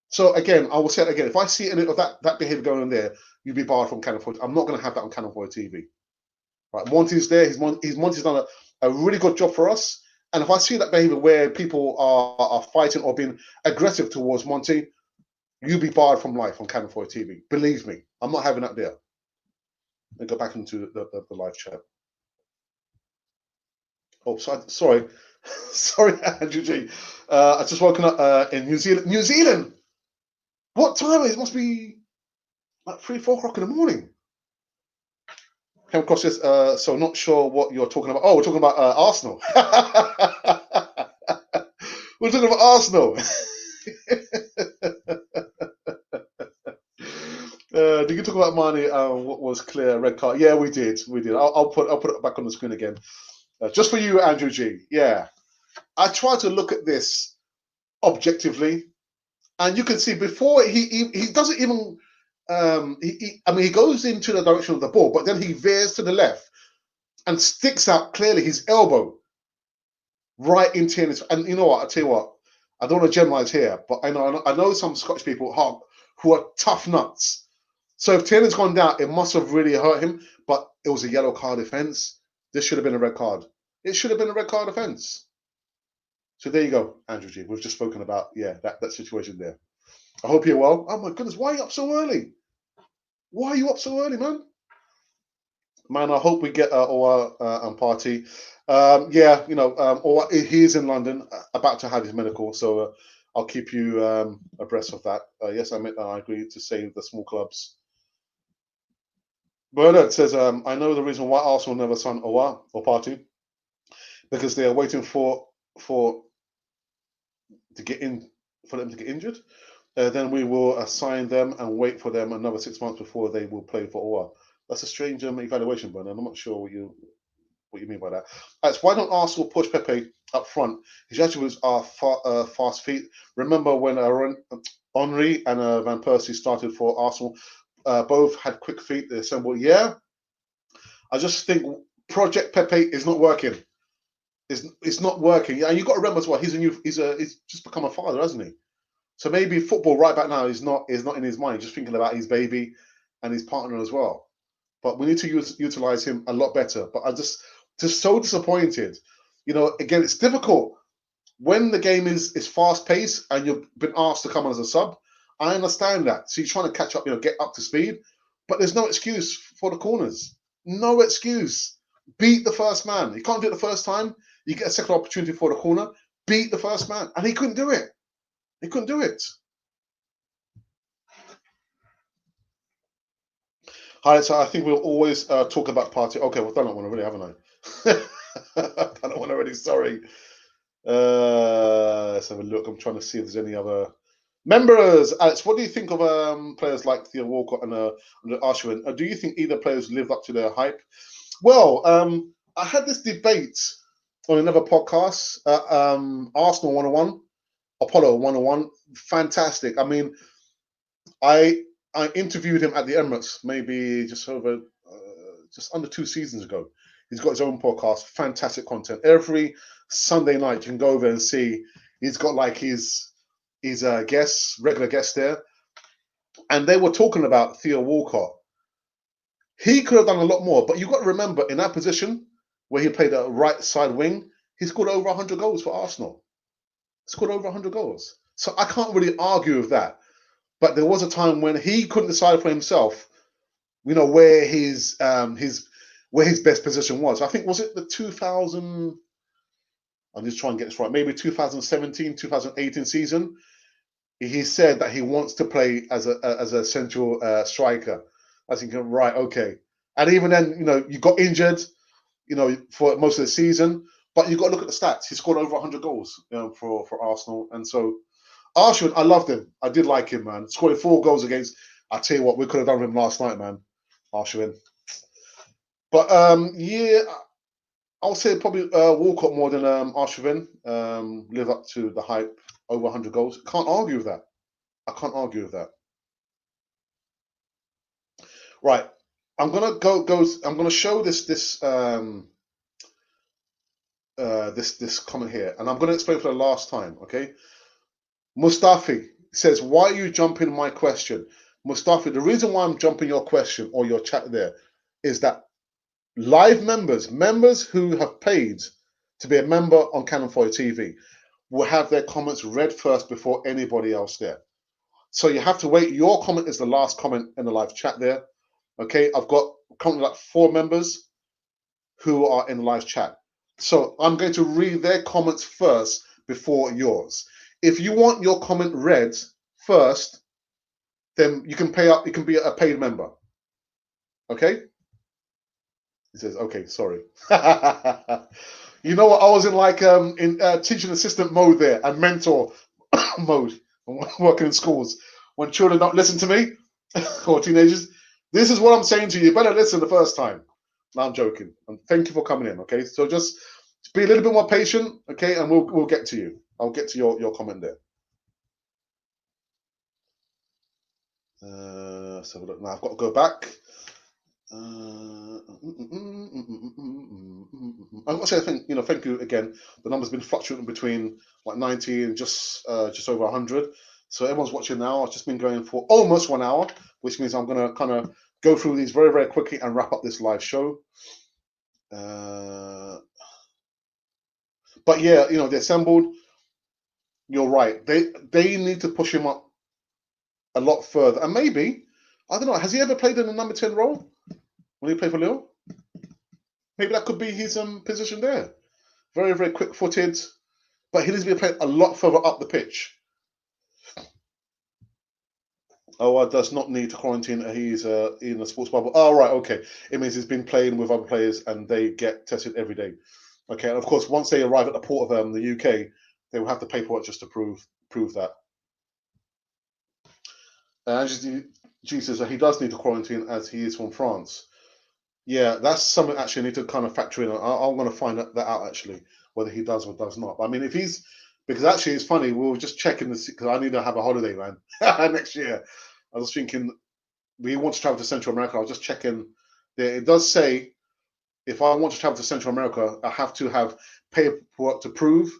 So again, I will say it again. If I see any of that behavior going on there, you'd be barred from Cannon 4. I'm not going to have that on Cannon 4 TV. Right, Monty's there. Monty's done a really good job for us. And if I see that behavior where people are fighting or being aggressive towards Monty, you'll be barred from life on Cannon 4 TV. Believe me, I'm not having that there. Let me go back into the live chat. Oh, sorry. Sorry, Andrew G. I just woken up in New Zealand. New Zealand! What time is it? It must be like 3, 4 o'clock in the morning. Came across this, so not sure what you're talking about. Oh, we're talking about Arsenal. We're talking about Arsenal. Did you talk about Mane? What was clear red card? Yeah, we did. I'll put it back on the screen again, just for you, Andrew G. Yeah, I try to look at this objectively, and you can see before he doesn't even. He goes into the direction of the ball, but then he veers to the left and sticks out clearly his elbow right into Tierney's. And you know what? I tell you what, I don't want to generalize here, but I know some Scottish people who are tough nuts. So if Tierney's gone down, it must have really hurt him. But it was a yellow card offence. This should have been a red card. It should have been a red card offence. So there you go, Andrew G. We've just spoken about that situation there. I hope you're well. Oh my goodness, why are you up so early? Why are you up so early, man? Man, I hope we get Owa and Party. Owa, he is in London, about to have his medical, so I'll keep you abreast of that. Yes, I agree to save the small clubs. Bernard says, I know the reason why Arsenal never signed Owa or Party, because they are waiting for them to get injured. Then we will assign them and wait for them another 6 months before they will play for Owa. That's a strange evaluation, Bernard. I'm not sure what you mean by that. So why don't Arsenal push Pepe up front? His attributes are fast feet. Remember when Henry and Van Persie started for Arsenal? Both had quick feet. They assembled. Yeah, I just think Project Pepe is not working. It's not working. And you've got to remember as well. He's just become a father, hasn't he? So maybe football right back now is not in his mind. Just thinking about his baby and his partner as well. But we need to utilize him a lot better. But I'm just so disappointed. Again, it's difficult when the game is fast paced and you've been asked to come on as a sub. I understand that. So you're trying to catch up, get up to speed. But there's no excuse for the corners. No excuse. Beat the first man. You can't do it the first time. You get a second opportunity for the corner. Beat the first man. And he couldn't do it. He couldn't do it. All right, so I think we'll always talk about Party. Okay, well, done that one already, haven't I? Done that one already, sorry. Let's have a look. I'm trying to see if there's any other members. Alex, what do you think of players like Theo Walcott and Arshavin? Do you think either players lived up to their hype? Well, I had this debate on another podcast, Arsenal 101, Apollo 101. Fantastic. I mean, I interviewed him at the Emirates maybe just under 2 seasons ago. He's got his own podcast, fantastic content. Every Sunday night you can go over and see. He's got like his He's a regular guest there. And they were talking about Theo Walcott. He could have done a lot more, but you've got to remember, in that position where he played a right side wing, he scored over 100 goals for Arsenal. Scored over 100 goals. So I can't really argue with that. But there was a time when he couldn't decide for himself, where his best position was. I think, was it the 2000? I'm just trying to get this right. Maybe 2017, 2018 season. He said that he wants to play as a central striker. I was thinking, right, okay. And even then, you got injured, for most of the season. But you got to look at the stats. He scored over 100 goals, for Arsenal. And so, Arsenal, I loved him. I did like him, man. Scoring 4 goals against. I tell you what, we could have done with him last night, man. Arsenal. But yeah, I'll say probably Walcott more than Arsenal. Live up to the hype. Over 100 goals. Can't argue with that. I can't argue with that. Right. I'm gonna go. I'm gonna show this comment here, and I'm gonna explain for the last time. Okay. Mustafi says, "Why are you jumping my question?" Mustafi, the reason why I'm jumping your question or your chat there is that live members who have paid to be a member on Cannon Fodder TV, will have their comments read first before anybody else there. So you have to wait. Your comment is the last comment in the live chat there. Okay, I've got currently like 4 members who are in the live chat. So I'm going to read their comments first before yours. If you want your comment read first, then you can pay up. You can be a paid member. Okay? He says, okay, sorry. You know what? I was in teaching assistant mode there and mentor mode, working in schools. When children don't listen to me, or teenagers, this is what I'm saying to you. You better listen the first time. No, I'm joking. And thank you for coming in. Okay, so just be a little bit more patient. Okay, and we'll get to you. I'll get to your comment there. So look, now I've got to go back. I want to say thank you again. The number's been fluctuating between like 90 and just over 100. So everyone's watching now. I've just been going for almost 1 hour, which means I'm going to kind of go through these very, very quickly and wrap up this live show. But yeah, they assembled. You're right. They need to push him up a lot further. And maybe, I don't know, has he ever played in the number 10 role when he played for Lille? Maybe that could be his position there. Very, very quick-footed, but he needs to be playing a lot further up the pitch. Oh, does not need to quarantine. He's in a sports bubble. Oh, right, okay. It means he's been playing with other players and they get tested every day. Okay, and of course, once they arrive at the port of the UK, they will have the paperwork just to prove that. Jesus, he does need to quarantine as he is from France. Yeah, that's something actually I need to kind of factor in. I'm going to find that out actually, whether he does or does not. I mean, because actually it's funny, we were just checking this because I need to have a holiday, man, next year. I was thinking we want to travel to Central America. I was just checking there. It does say if I want to travel to Central America, I have to have paperwork to prove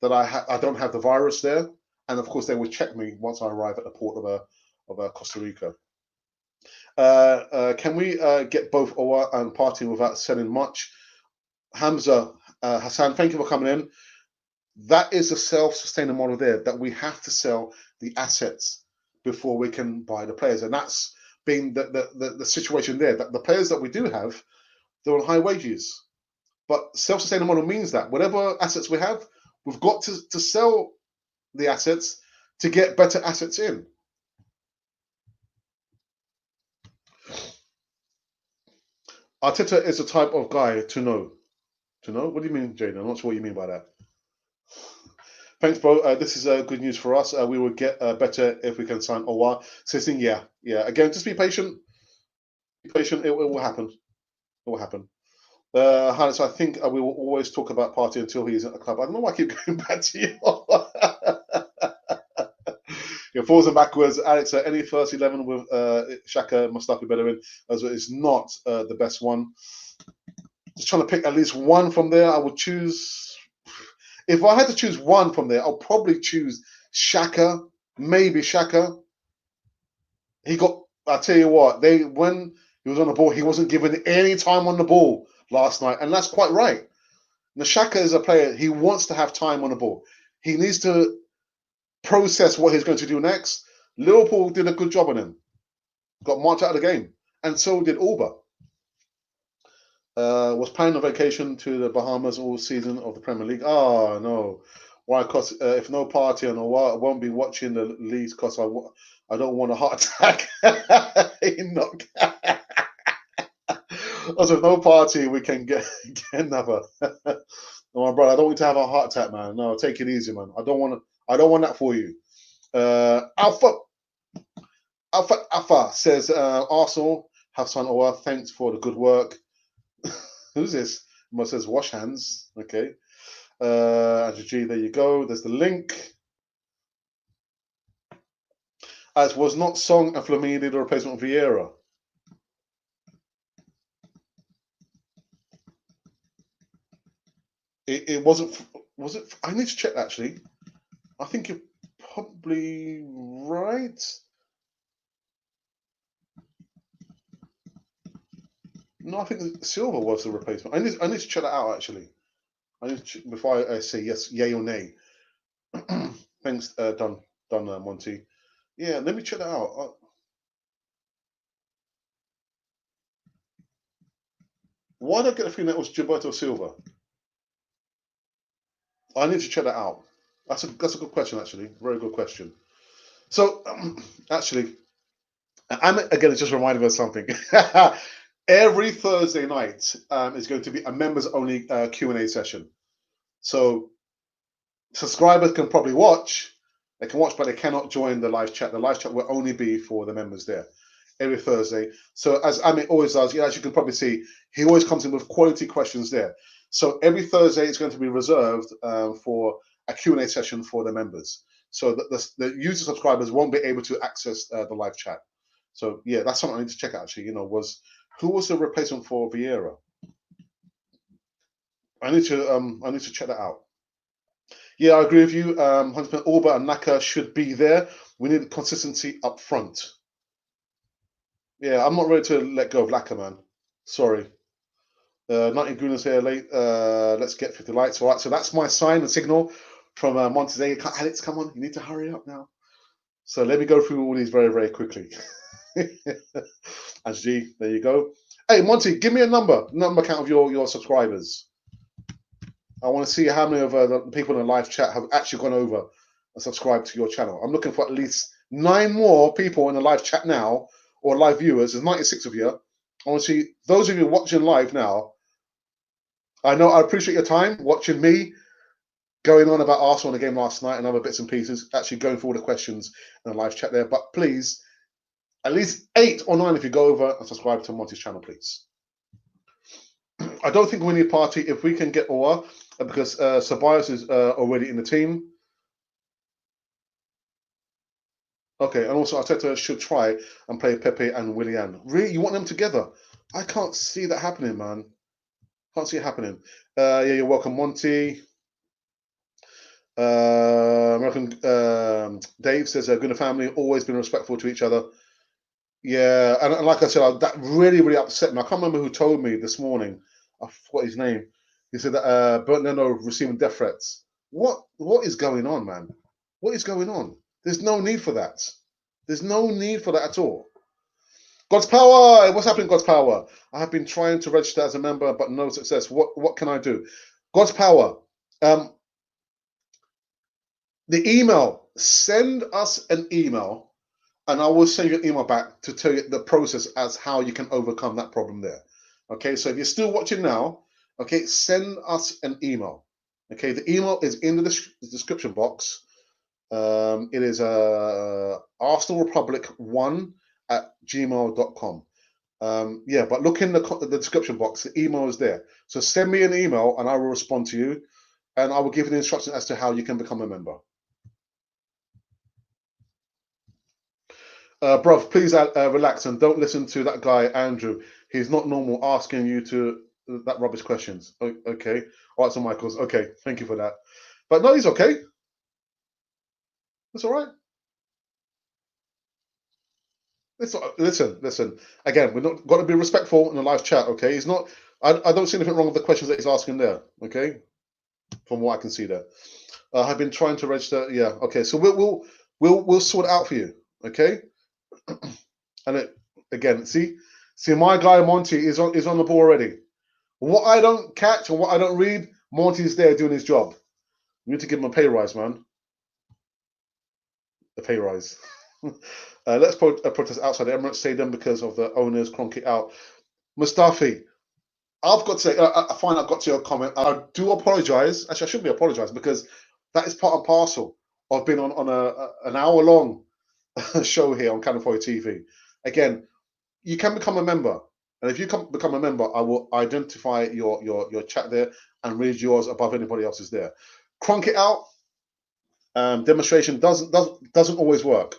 that I don't have the virus there. And of course, they will check me once I arrive at the port of Costa Rica. Can we get both Owa and Party without selling much? Hamza, Hassan, thank you for coming in. That is a self-sustaining model there, that we have to sell the assets before we can buy the players. And that's been the situation there, that the players that we do have, they're on high wages. But self-sustaining model means that whatever assets we have, we've got to sell the assets to get better assets in. Arteta is the type of guy to know. To know? What do you mean, Jane? I'm not sure what you mean by that. Thanks, bro. This is good news for us. We will get better if we can sign Owa. Saying, yeah. Again, just be patient. Be patient. It will happen. It will happen. Hannes, I think we will always talk about Party until he's at the club. I don't know why I keep going back to you. Forwards and backwards. Alex, any first 11 with Xhaka, Mustafi better in, as it's not the best one. Just trying to pick at least one from there. I would choose. If I had to choose one from there, I'll probably choose Shaka, maybe Shaka. He got. I tell you what, when he was on the ball, he wasn't given any time on the ball last night, and that's quite right. Now, Shaka is a player. He wants to have time on the ball. He needs to process what he's going to do next. Liverpool did a good job on him. Got marked out of the game, and so did Alba. Was planning a vacation to the Bahamas all season of the Premier League. Oh no! Why? Because if no party on a while, I won't be watching the leagues because I don't want a heart attack. Also, if no party, we can get another. No, my brother, I don't want to have a heart attack, man. No, take it easy, man. I don't want that for you. Alpha says Arsenal have signed over. Thanks for the good work. Who's this? It says wash hands. Okay. G, there you go. There's the link. As was not Song and Flamini the replacement of Vieira? It wasn't. Was it? I need to check actually. I think you're probably right. No, I think Silva was the replacement. I need to check that out actually. Before I say yes, yay or nay. Thanks, Don Monty. Yeah, let me check that out. Why did I get a feeling that was Gilberto Silva? I need to check that out. That's a good question actually. Very good question. So actually, I'm again just reminding me of something. Every Thursday night is going to be a members only Q&A session. So subscribers can probably watch. They can watch, but they cannot join the live chat. The live chat will only be for the members there every Thursday. So as Amit always does, as you can probably see, he always comes in with quality questions there. So every Thursday is going to be reserved for a Q&A session for the members. So the user subscribers won't be able to access the live chat. So yeah, that's something I need to check out actually, who was the replacement for Vieira? I need to check that out. Yeah, I agree with you. 100% Alba and Naka should be there. We need consistency up front. Yeah, I'm not ready to let go of Laka, man. Sorry. 90 Gooners here late. Let's get 50 likes. All right, so that's my sign and signal from Montezay. Alex, come on, you need to hurry up now. So let me go through all these very, very quickly. As G, there you go. Hey, Monty, give me a number count of your subscribers. I want to see how many of the people in the live chat have actually gone over and subscribed to your channel. I'm looking for at least 9 more people in the live chat now, or live viewers. There's 96 of you. I want to see those of you watching live now. I know I appreciate your time watching me going on about Arsenal in the game last night and other bits and pieces, actually going through all the questions in the live chat there. But please, at least 8 or 9 if you go over and subscribe to Monty's channel, please. I don't think we need a party if we can get Owa, because Ceballos is already in the team. Okay, and also Arteta should try and play Pepe and Willian. Really, you want them together? I can't see that happening, man. Can't see it happening. Yeah, you're welcome, Monty. American Dave says, "Good family, always been respectful to each other." Yeah, and like I said, that really, really upset me. I can't remember who told me this morning. I forgot his name. He said that Bernardo receiving death threats. What is going on, man? What is going on? There's no need for that. There's no need for that at all. God's power. What's happening, God's power? I have been trying to register as a member, but no success. What can I do? God's power. The email. Send us an email, and I will send you an email back to tell you the process as how you can overcome that problem there. Okay, so if you're still watching now, okay, send us an email. Okay, the email is in the description box. It is arsenalrepublic1@gmail.com. Yeah, but look in the description box. The email is there. So send me an email and I will respond to you, and I will give you the instruction as to how you can become a member. Bruv, please relax and don't listen to that guy, Andrew. He's not normal asking you to that rubbish questions. Okay. All right, so Michaels. Okay, thank you for that. But no, he's okay. It's all right. Listen. Again, we're not got to be respectful in the live chat. Okay, he's not. I don't see anything wrong with the questions that he's asking there. Okay, from what I can see there. I've been trying to register. Yeah. Okay. So we'll sort it out for you. Okay. And again, see, my guy Monty is on the ball already. What I don't catch and what I don't read, Monty's there doing his job. You need to give him a pay rise, man. A pay rise. Let's protest outside the Emirates Stadium because of the owners cronk it out. Mustafi, I've got to say, I find I've got to your comment. I do apologise. Actually, I shouldn't be apologising because that is part and parcel of being on an hour long show here on Cannon Foy TV. Again, you can become a member, and if you become a member, I will identify your chat there and read yours above anybody else's there. Cronk it out. Demonstration doesn't always work.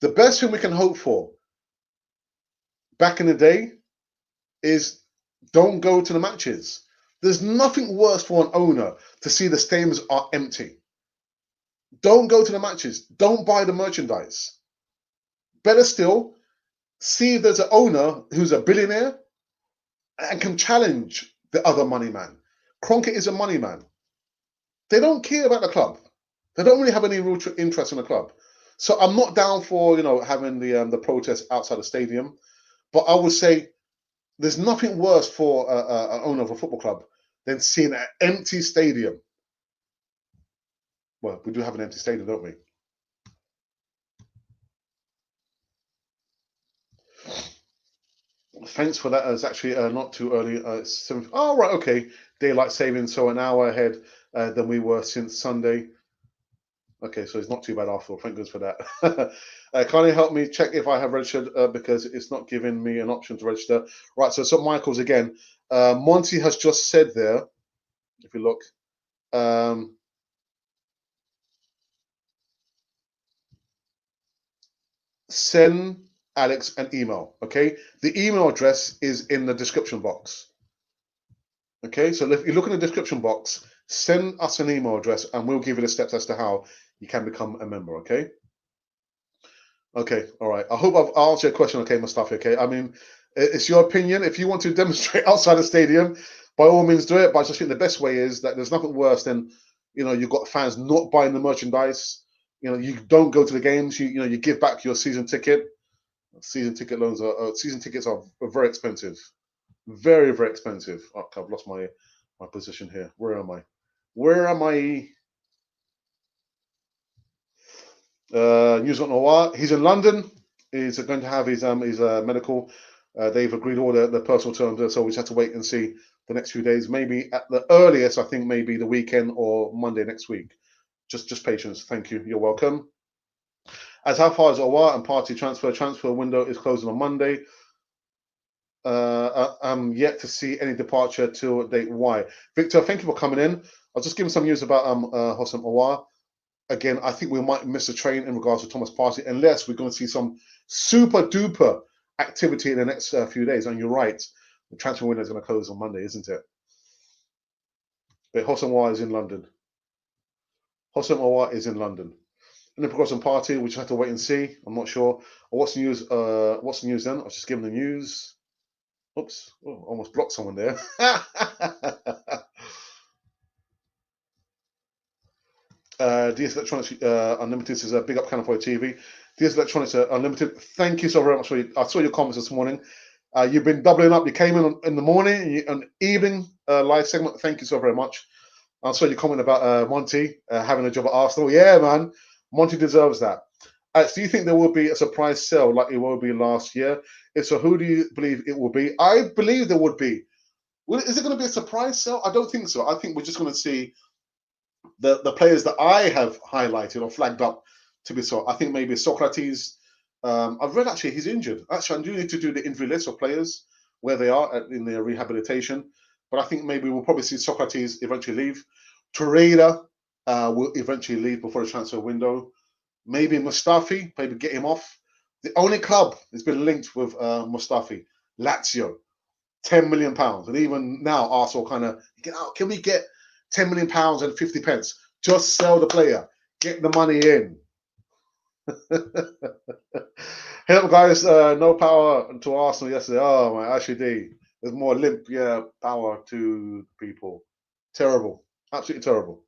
The best thing we can hope for back in the day is don't go to the matches. There's nothing worse for an owner to see the stadiums are empty. Don't go to the matches. Don't buy the merchandise. Better still, see if there's an owner who's a billionaire and can challenge the other money man. Cronkite is a money man. They don't care about the club. They don't really have any real interest in the club. So I'm not down for having the protest outside the stadium, but I would say there's nothing worse for an owner of a football club than seeing an empty stadium. Well, we do have an empty stadium, don't we? Thanks for that. It's actually not too early. It's 7. Oh, right, okay. Daylight saving, so an hour ahead than we were since Sunday. Okay, so it's not too bad after all. Thank goodness for that. Can you help me check if I have registered because it's not giving me an option to register? Right, so St. Michael's again. Monty has just said there, if you look, send Alex an email, okay? The email address is in the description box. Okay, so if you look in the description box, send us an email address and we'll give you the steps as to how you can become a member, okay? Okay, all right. I hope I've answered your question, okay, Mustafa, okay? I mean, it's your opinion. If you want to demonstrate outside the stadium, by all means do it, but I just think the best way is that there's nothing worse than, you've got fans not buying the merchandise. You don't go to the games. You give back your season ticket. Season ticket loans season tickets are very expensive. Very, very expensive. Oh, I've lost my position here. Where am I? Where am I? News on Noir. He's in London. He's going to have his medical. They've agreed all the personal terms, so we just have to wait and see the next few days. Maybe at the earliest, I think maybe the weekend or Monday next week. Just patience. Thank you. You're welcome. As how far as Awar and party transfer window is closing on Monday. I'm yet to see any departure till date. Why? Victor, thank you for coming in. I'll just give him some news about Hossam Awar. Again, I think we might miss a train in regards to Thomas Partey unless we're going to see some super duper activity in the next few days. And you're right, the transfer window is going to close on Monday, isn't it? But Hossam Awar is in London. Hossam Awar is in London. And then Progressive Party, we just have to wait and see. I'm not sure. What's the news? What's the news then? I was just giving the news. Oops! Oh, almost blocked someone there. DS Electronics Unlimited says big up Cannon Foy TV. DS Electronics Unlimited, thank you so very much for I saw your comments this morning. You've been doubling up. You came in the morning and evening live segment. Thank you so very much. I saw your comment about Monty having a job at Arsenal. Yeah, man, Monty deserves that. Do you think there will be a surprise sale like it will be last year? If so, who do you believe it will be? I believe there would be. Well, is it going to be a surprise sale? I don't think so. I think we're just going to see the players that I have highlighted or flagged up to be sold. I think maybe Socrates. I've read actually he's injured. Actually, I do need to do the injury list of players where they are in their rehabilitation. But I think maybe we'll probably see Socrates eventually leave. Torreira will eventually leave before the transfer window. Maybe Mustafi, maybe get him off. The only club that's been linked with Mustafi, Lazio, £10 million. And even now, Arsenal kind of, can we get £10 million and 50 pence? Just sell the player, get the money in. Hey up, guys. No power to Arsenal yesterday. Oh my, Ashley D. There's more limp, yeah, power to people. Terrible, absolutely terrible.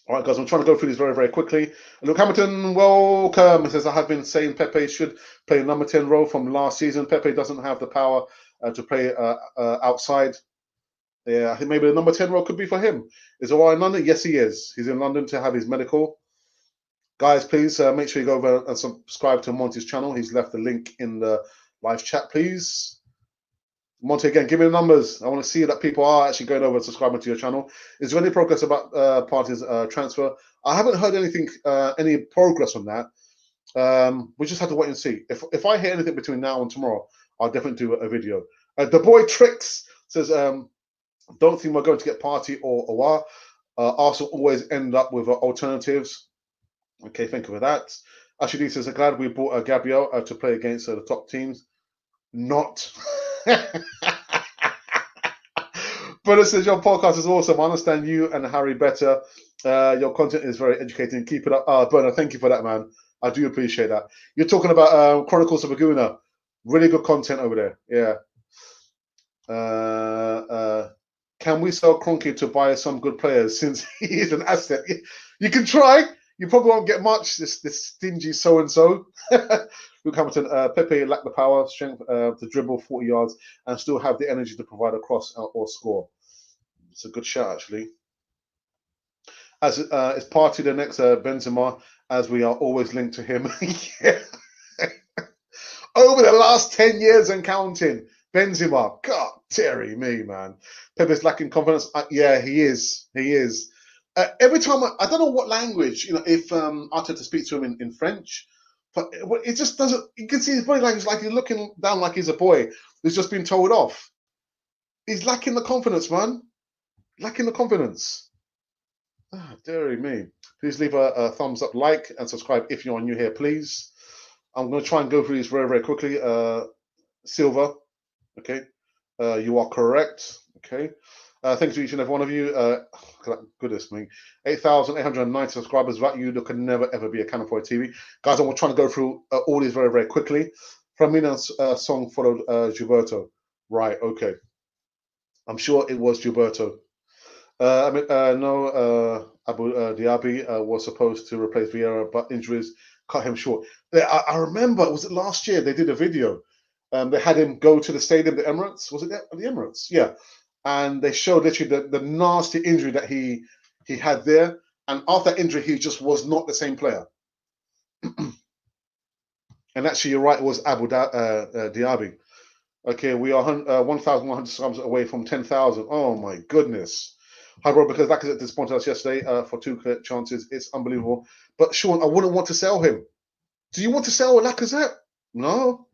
All right, guys, I'm trying to go through these very, very quickly. Luke Hamilton, welcome. He says, I have been saying Pepe should play number 10 role from last season. Pepe doesn't have the power to play outside. Yeah, I think maybe the number 10 role could be for him. Is Awar in London? Yes, he is. He's in London to have his medical. Guys, please make sure you go over and subscribe to Monty's channel. He's left the link in the live chat, please. Monty, again, give me the numbers. I want to see that people are actually going over and subscribing to your channel. Is there any progress about Partey's transfer? I haven't heard anything, any progress on that. We just have to wait and see. If I hear anything between now and tomorrow, I'll definitely do a video. The boy Tricks says, don't think we're going to get Partey or Awar. Arsenal always end up with alternatives. Okay, thank you for that. Actually, says, I'm glad we bought Gabriel to play against the top teams. Not. But says, your podcast is awesome. I understand you and Harry better. Your content is very educating. Keep it up. Bernard, thank you for that, man. I do appreciate that. You're talking about Chronicles of Aguna. Really good content over there. Yeah. Can we sell Kroenke to buy some good players since he is an asset? You can try. You probably won't get much. This stingy so-and-so. Luke Hamilton, Pepe lacked the power, strength to dribble 40 yards and still have the energy to provide a cross or score. It's a good shot, actually. As is Partey the next Benzema, as we are always linked to him. Yeah. Over the last 10 years and counting, Benzema, God, Terry, me, man. Pepe's lacking confidence. Yeah, he is. He is. Every time, I don't know what language, if Arteta speaks to him in French, but it just doesn't, you can see his body language like he's looking down like he's a boy who's just been told off. He's lacking the confidence, man. Lacking the confidence. Dearie me. Please leave a thumbs up, like, and subscribe if you're new here, please. I'm going to try and go through these very, very quickly. Silver, okay. You are correct, okay. Thanks to each and every one of you. Goodness me. 8,890 subscribers. That you could never, ever be a Cannon for TV. Guys, I'm trying to go through all these very, very quickly. Framina's song followed Gilberto. Right, okay. I'm sure it was Gilberto. Abu Diaby was supposed to replace Vieira, but injuries cut him short. I remember, was it last year? They did a video. They had him go to the stadium, the Emirates. Was it the Emirates? Yeah. And they showed literally the nasty injury that he had there. And after that injury, he just was not the same player. And actually, you're right, it was Abu Diaby. Okay, we are 1,100 subs away from 10,000. Oh, my goodness. Hi, bro, because Lacazette disappointed us yesterday for 2 clear chances. It's unbelievable. But, Sean, I wouldn't want to sell him. Do you want to sell Lacazette? No.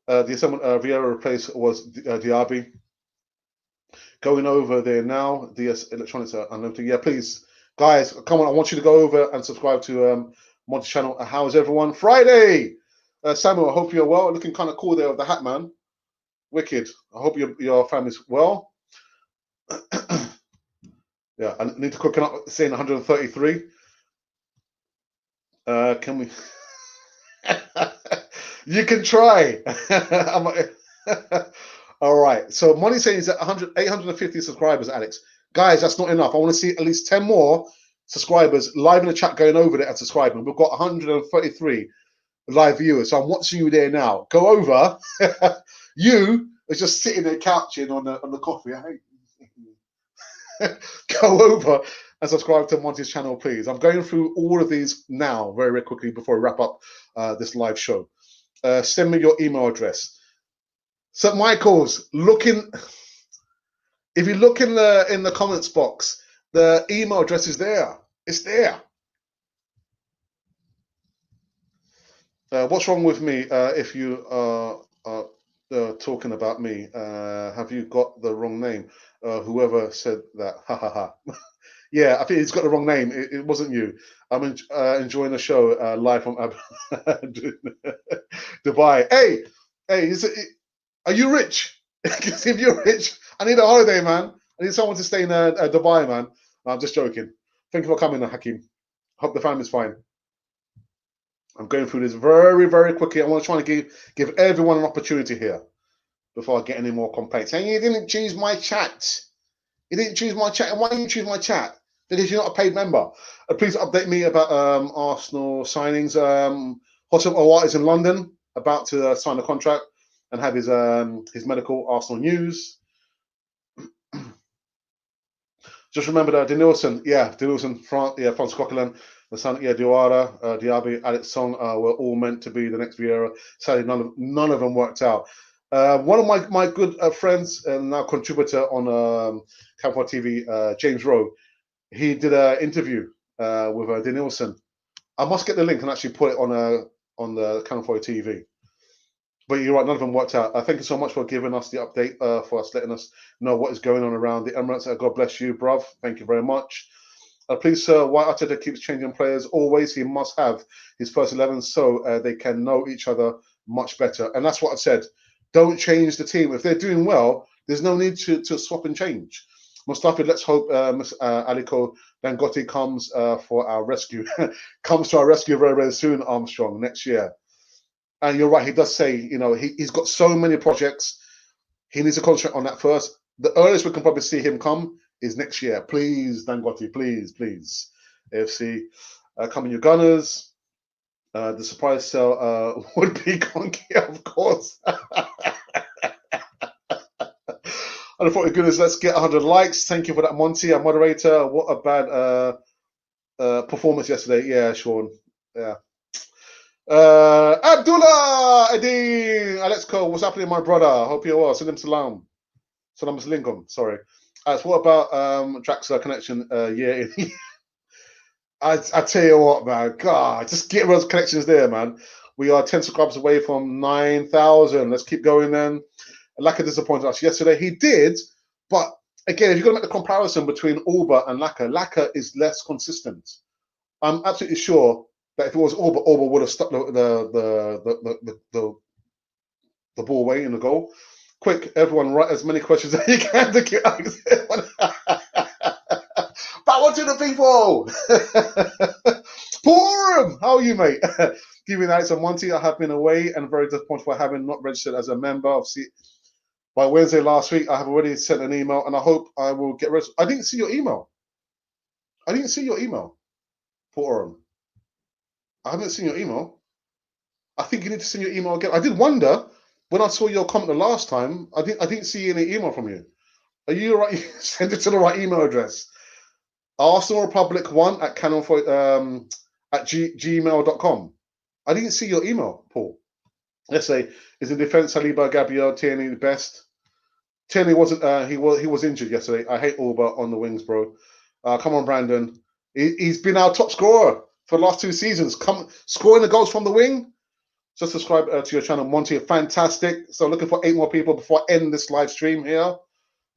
The someone Vieira replaced was Diaby. Going over there now. DS Electronics are unlimited. Yeah, please, guys, come on. I want you to go over and subscribe to Monty's channel. How is everyone? Friday. Samuel, I hope you're well. Looking kind of cool there with the hat, man. Wicked. I hope your family's well. Yeah, I need to cook it up. Saying 133. Can we? You can try. All right. So Money saying he's at 850 subscribers, Alex. Guys, that's not enough. I want to see at least 10 more subscribers live in the chat going over there and subscribing. We've got 133 live viewers. So I'm watching you there now. Go over. You are just sitting there couching on the coffee. Go over and subscribe to Monty's channel, please. I'm going through all of these now very, very quickly before we wrap up this live show. Send me your email address. St. Michael's, if you look in the comments box, the email address is there. It's there. What's wrong with me if you are talking about me? Have you got the wrong name? Whoever said that, ha ha ha. Yeah, I think he's got the wrong name. It wasn't you. I'm enjoying the show live from Dubai. Hey, are you rich? Because if you're rich, I need a holiday, man. I need someone to stay in Dubai, man. No, I'm just joking. Thank you for coming, Hakeem. Hope the family's fine. I'm going through this very, very quickly. I want to try and give everyone an opportunity here before I get any more complaints. Saying you didn't choose my chat. You didn't choose my chat. And why didn't you choose my chat? Because you're not a paid member. Please update me about Arsenal signings. Hossam Awad is in London, about to sign a contract and have his medical Arsenal news. Just remember that Denilson, France Coquelin, the son, Diawara, Diaby, Alex Song were all meant to be the next Vieira. Sadly, none of them worked out. One of my good friends and now contributor on Campo TV, James Rowe, he did an interview with Denilson. I must get the link and actually put it on the Campo TV. But you're right, none of them worked out. Thank you so much for giving us the update, for us letting us know what is going on around the Emirates. God bless you, bruv. Thank you very much. Please, sir, why Arteta keeps changing players? Always, he must have his first 11 so they can know each other much better. And that's what I've said. Don't change the team. If they're doing well, there's no need to swap and change. Mustafi, let's hope Ms. Aliko Dangote comes for our rescue. Comes to our rescue very, very soon, Armstrong, next year. And you're right, he does say, he's got so many projects. He needs to concentrate on that first. The earliest we can probably see him come is next year. Please, Dangote, please, please. AFC, come on, you Gunners. The surprise sell would be Conky, of course. I thought, goodness, let's get 100 likes. Thank you for that, Monty, our moderator. What a bad performance yesterday. Yeah, Sean. Yeah. Abdullah Eddie Alexco, what's happening, my brother? Hope you're well. Salam salam. Salam Lingam, sorry. So what about Draxler connection? Yeah. I tell you what, man. God, just get those connections there, man. We are 10 subscribers away from 9,000. Let's keep going then. Laka disappointed us yesterday. He did, but again, if you're going to make the comparison between Auba and Laka is less consistent. I'm absolutely sure that if it was Auba would have stuck the ball away in the goal. Quick, everyone, write as many questions as you can to get back to the people. Poor how are you, mate? Giving Alex and Monty, I have been away and very disappointed for having not registered as a member of by Wednesday last week. I have already sent an email and I hope I will get registered. I didn't see your email. Poor I haven't seen your email. I think you need to send your email again. I did wonder when I saw your comment the last time. I didn't see any email from you. Are you right? Send it to the right email address. Arsenal Republic 1 at gmail.com. I didn't see your email, Paul. Let's say is in defense Saliba, Gabriel, Tierney the best. Tierney wasn't. He was injured yesterday. I hate Auba on the wings, bro. Come on, Brandon. He's been our top scorer for the last 2 seasons. Come scoring the goals from the wing. Just subscribe to your channel, Monty. Fantastic. So looking for 8 more people before I end this live stream here.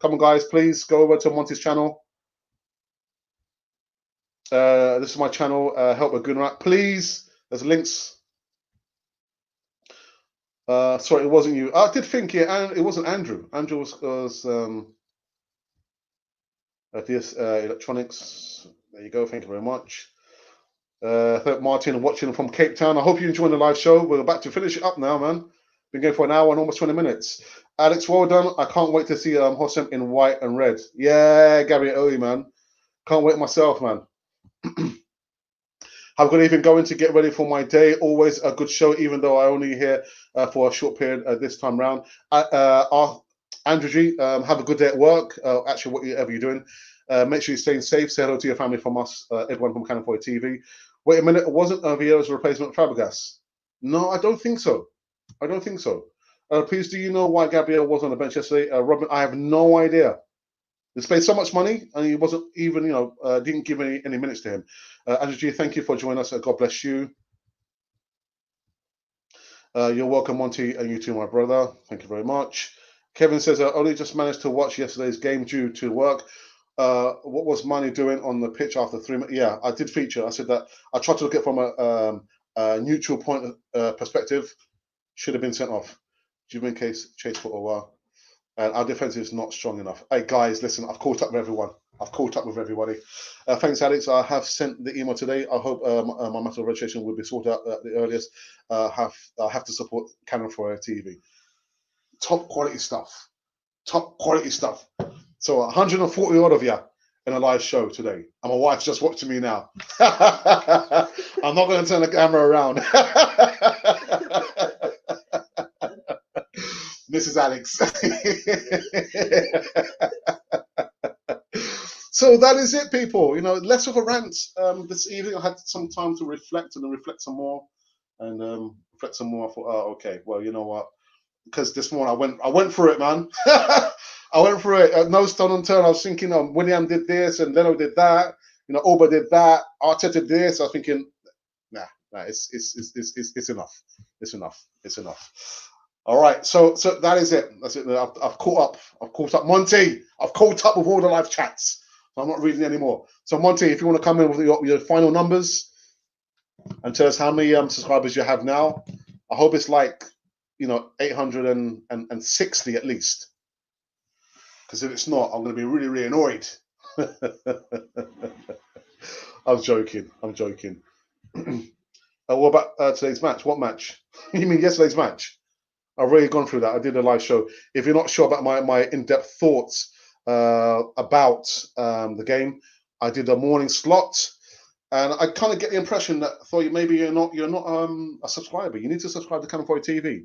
Come on, guys, please go over to Monty's channel. This is my channel. Help a good rat, please. There's links. Sorry, it wasn't you. I did think it wasn't Andrew. Andrew was DS Electronics. There you go. Thank you very much. Martin watching from Cape Town. I hope you enjoyed the live show. We're about to finish it up now, man. Been going for an hour and almost 20 minutes. Alex, well done. I can't wait to see Hossam in white and red. Yeah, Gary Owie, man. Can't wait myself, man. I'm going to even go in to get ready for my day. Always a good show, even though I only here for a short period this time round. Andrew G, have a good day at work. Actually, whatever you're doing. Make sure you're staying safe. Say hello to your family from us, everyone from Cannon Boy TV. Wait a minute, wasn't Vieira's replacement Fabregas? No, I don't think so. Please, do you know why Gabriel was on the bench yesterday? Robin, I have no idea. They paid so much money, and he wasn't even, didn't give any minutes to him. Andrew G, thank you for joining us. God bless you. You're welcome, Monty, and you too, my brother. Thank you very much. Kevin says, I only just managed to watch yesterday's game due to work. What was Mane doing on the pitch after 3 minutes? Yeah, I did feature. I said that I tried to look at it from a neutral point perspective. Should have been sent off. Juvenile case chased for a while. And our defense is not strong enough. Hey, guys, listen, I've caught up with everyone. I've caught up with everybody. Thanks, Alex. I have sent the email today. I hope my matter of registration will be sorted out at the earliest. I have to support Canon for TV. Top quality stuff. Top quality stuff. So 140 odd of you in a live show today. And my wife's just watching me now. I'm not going to turn the camera around. This is Alex. So that is it, people. You know, less of a rant this evening. I had some time to reflect and then reflect some more, and reflect some more. I thought, oh, okay, well, you know what? Because this morning I went through it, man. I went through it. No stone unturned. I was thinking, William did this and Leno did that. You know, Oba did that. Arteta did this. I was thinking, nah, it's enough. It's enough. It's enough. All right, so that is it. That's it. I've caught up. I've caught up. Monty, I've caught up with all the live chats. So I'm not reading anymore. So Monty, if you want to come in with your final numbers and tell us how many subscribers you have now. I hope it's like, 860 at least. Because if it's not, I'm going to be really, really annoyed. I'm joking. What about today's match? What match? You mean yesterday's match? I've already gone through that. I did a live show. If you're not sure about my in-depth thoughts about the game, I did a morning slot, and I kind of get the impression that maybe you're not a subscriber. You need to subscribe to Canon 40 TV.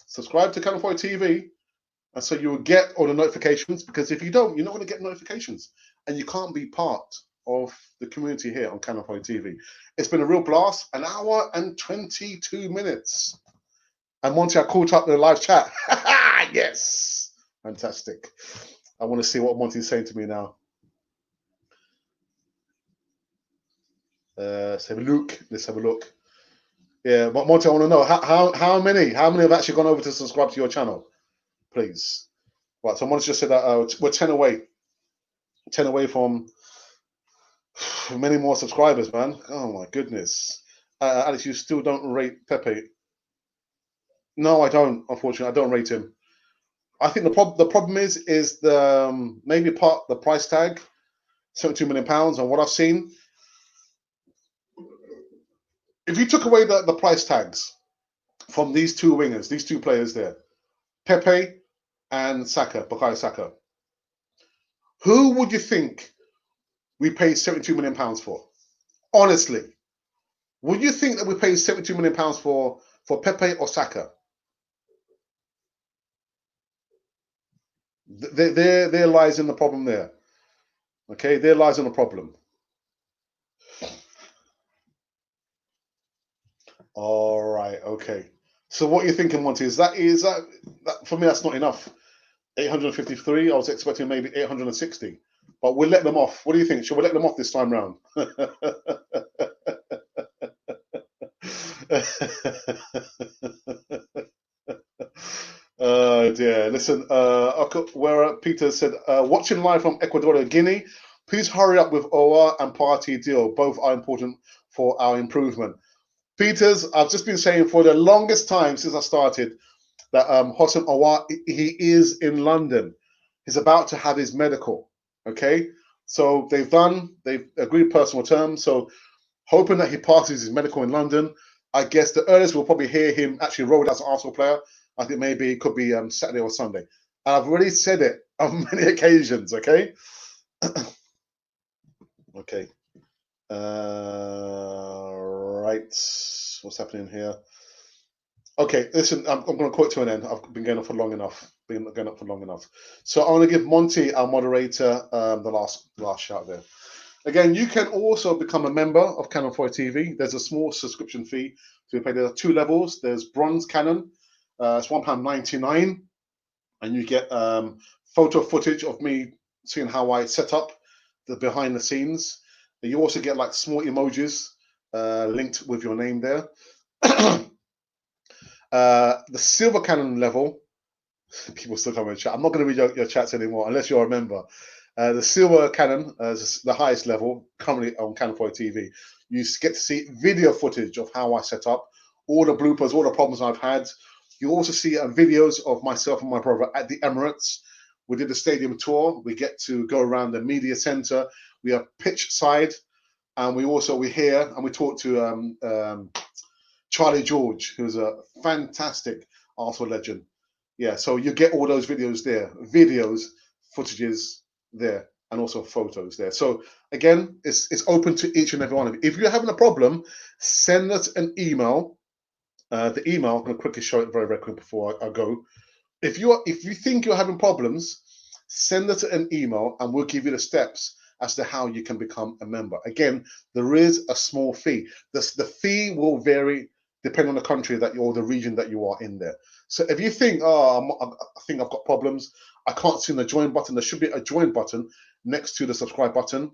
Subscribe to Canon 40 TV, and so you will get all the notifications. Because if you don't, you're not going to get notifications, and you can't be part of the community here on Canon 40 TV. It's been a real blast. 1 hour and 22 minutes. And Monty, I caught up in the live chat. Yes, fantastic. I want to see what Monty's saying to me now. Let's have a look. Yeah, but Monty, I want to know how many have actually gone over to subscribe to your channel, please. Right, so Monty just said that we're 10 away from many more subscribers, man. Oh my goodness. Alex, you still don't rate Pepe? No, I don't. Unfortunately, I don't rate him. I think the problem is the maybe the price tag, £72 million, and what I've seen. If you took away the price tags from these two wingers, these two players there, Pepe and Bukayo Saka, who would you think we paid £72 million for? Honestly, would you think that we paid £72 million for Pepe or Saka? There lies in the problem there. Okay, there lies in the problem. All right, okay. So what you're thinking, Monty, is that for me? That's not enough. 853. I was expecting maybe 860, but we'll let them off. What do you think? Should we let them off this time round? Oh dear. Listen, where Peter said, watching live from Ecuador, Guinea. Please hurry up with OR and party deal. Both are important for our improvement. Peters, I've just been saying for the longest time since I started that Hossein Aouar, he is in London. He's about to have his medical. Okay, so they've agreed personal terms. So hoping that he passes his medical in London. I guess the earliest we'll probably hear him actually rolled as an Arsenal player. I think maybe it could be Saturday or Sunday. And I've already said it on many occasions. Okay. Okay. Right. What's happening here? Okay, listen, I'm going to quote to an end. I've been going up for long enough. So I want to give Monty, our moderator, the last shout there. Again, you can also become a member of Canon 40 TV. There's a small subscription fee to pay. There are 2 levels. There's Bronze Canon. It's £1.99, and you get photo footage of me seeing how I set up the behind the scenes. You also get like small emojis linked with your name there. The Silver Canon level, people still come in chat. I'm not going to read your chats anymore unless you're a member. The Silver Canon is the highest level currently on Canon 40 TV. You get to see video footage of how I set up, all the bloopers, all the problems I've had. You also see videos of myself and my brother at the Emirates, We did the stadium tour. We get to go around the media centre. We have pitch side, and we hear and we talk to Charlie George, who's a fantastic Arsenal legend. Yeah, so you get all those videos there, footages there, and also photos there. So again, it's open to each and every one of you. If you're having a problem, send us an email. The email, I'm going to quickly show it very, very quick before I go. If you think you're having problems, send us an email and we'll give you the steps as to how you can become a member. Again, there is a small fee. The fee will vary depending on the country that you're, or the region that you are in there. So if you think, I think I've got problems, I can't see the join button. There should be a join button next to the subscribe button.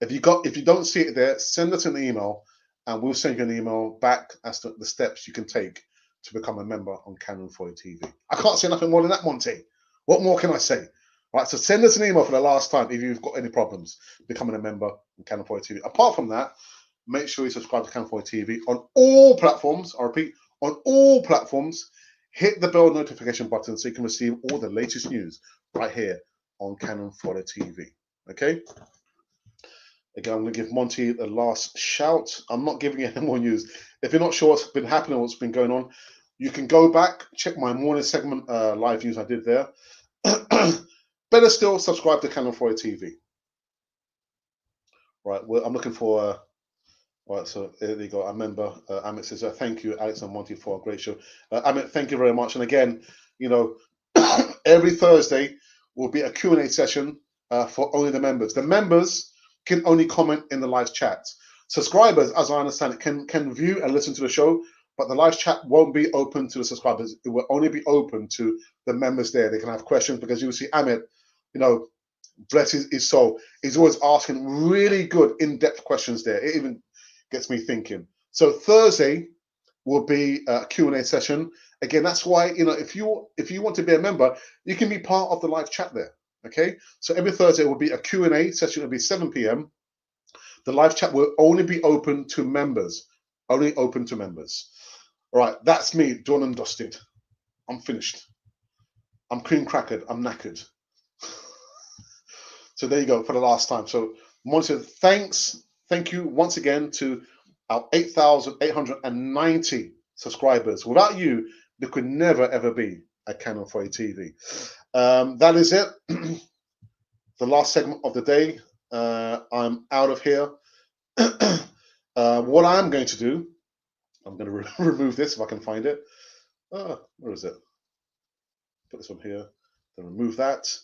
If you don't see it there, send us an email and we'll send you an email back as to the steps you can take to become a member on Cannon Foy TV. I can't say nothing more than that, Monty. What more can I say? Right, so send us an email for the last time if you've got any problems becoming a member on Cannon Foy TV. Apart from that, make sure you subscribe to Cannon Foy TV on all platforms. I repeat, on all platforms. Hit the bell notification button so you can receive all the latest news right here on Cannon Foy TV. Okay? Again, I'm going to give Monty the last shout. I'm not giving you any more news. If you're not sure what's been happening, what's been going on, you can go back, check my morning segment live news I did there. Better still, subscribe to Cannon Foy TV. Right, well, I'm looking for. Right, so there you go. I remember Amit says, thank you, Alex and Monty, for a great show. Amit, thank you very much. And again, you know, every Thursday will be a Q&A session for only the members. The members can only comment in the live chat. Subscribers, as I understand it, can view and listen to the show, but the live chat won't be open to the subscribers. It will only be open to the members there. They can have questions because you will see Amit, you know, bless his soul, he's always asking really good in-depth questions there. It even gets me thinking. So Thursday will be a Q&A session. Again, that's why, you know, if you want to be a member, you can be part of the live chat there. Okay, so every Thursday will be a Q&A session. It'll be 7 p.m. The live chat will only be open to members. Only open to members. All right, that's me, done and dusted. I'm finished. I'm cream crackered. I'm knackered. So there you go for the last time. So Monty, thank you once again to our 8,890 subscribers. Without you, there could never ever be a Cannon Foy TV. That is it. The last segment of the day. I'm out of here. What I'm going to do, I'm going to remove this if I can find it. Where is it? Put this one here. Then remove that.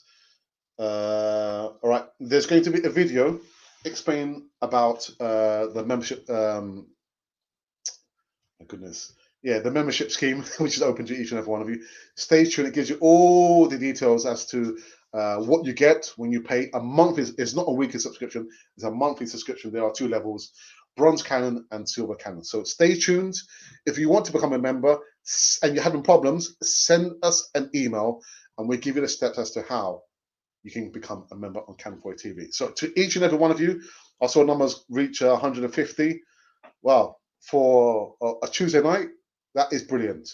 All right. There's going to be a video explaining about the membership. My goodness. Yeah, the membership scheme, which is open to each and every one of you. Stay tuned. It gives you all the details as to what you get when you pay a monthly. It's not a weekly subscription. It's a monthly subscription. There are two levels, Bronze Cannon and Silver Cannon. So stay tuned. If you want to become a member and you're having problems, send us an email and we'll give you the steps as to how you can become a member on Cannon Foy TV. So to each and every one of you, I saw numbers reach 150. Wow, for a Tuesday night, that is brilliant.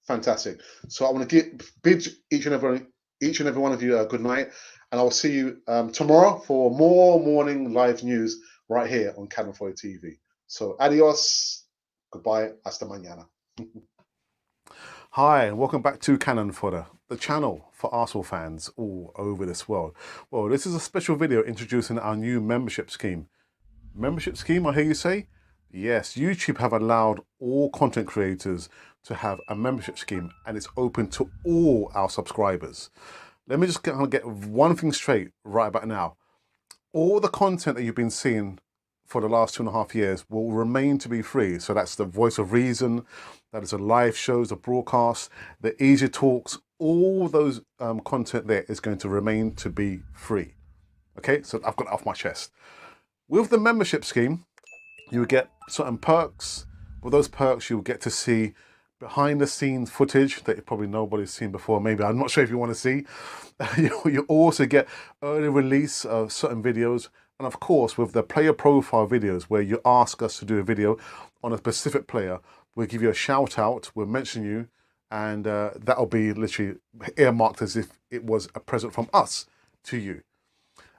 Fantastic. So I want to bid each and every one of you a good night, and I will see you tomorrow for more morning live news right here on Cannon Foy TV. So adios, goodbye, hasta mañana. Hi, and welcome back to Cannon Fodder, the channel for Arsenal fans all over this world. Well, this is a special video introducing our new membership scheme. Membership scheme, I hear you say? Yes, YouTube have allowed all content creators to have a membership scheme, and it's open to all our subscribers. Let me just get one thing straight right about now. All the content that you've been seeing for the last 2.5 years will remain to be free. So that's the Voice of Reason, that is the live shows, the broadcasts, the easy talks, all those content there is going to remain to be free. Okay, so I've got it off my chest. With the membership scheme, you will get certain perks. With those perks, you'll get to see behind the scenes footage that probably nobody's seen before. Maybe, I'm not sure if you want to see. You also get early release of certain videos. And of course, with the player profile videos, where you ask us to do a video on a specific player, we'll give you a shout out. We'll mention you and that'll be literally earmarked as if it was a present from us to you.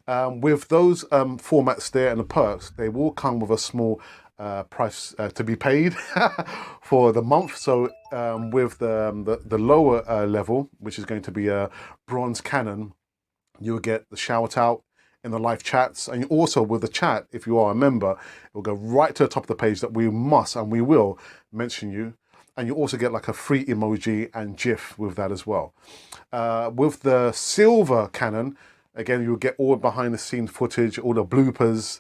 With those formats there and the perks, they will come with a small price to be paid for the month. So with the lower level, which is going to be a bronze canon, you'll get the shout out in the live chats, and also with the chat, if you are a member, it will go right to the top of the page that we must and we will mention you. And you also get like a free emoji and GIF with that as well. With the silver canon, again, you'll get all behind the scenes footage, all the bloopers,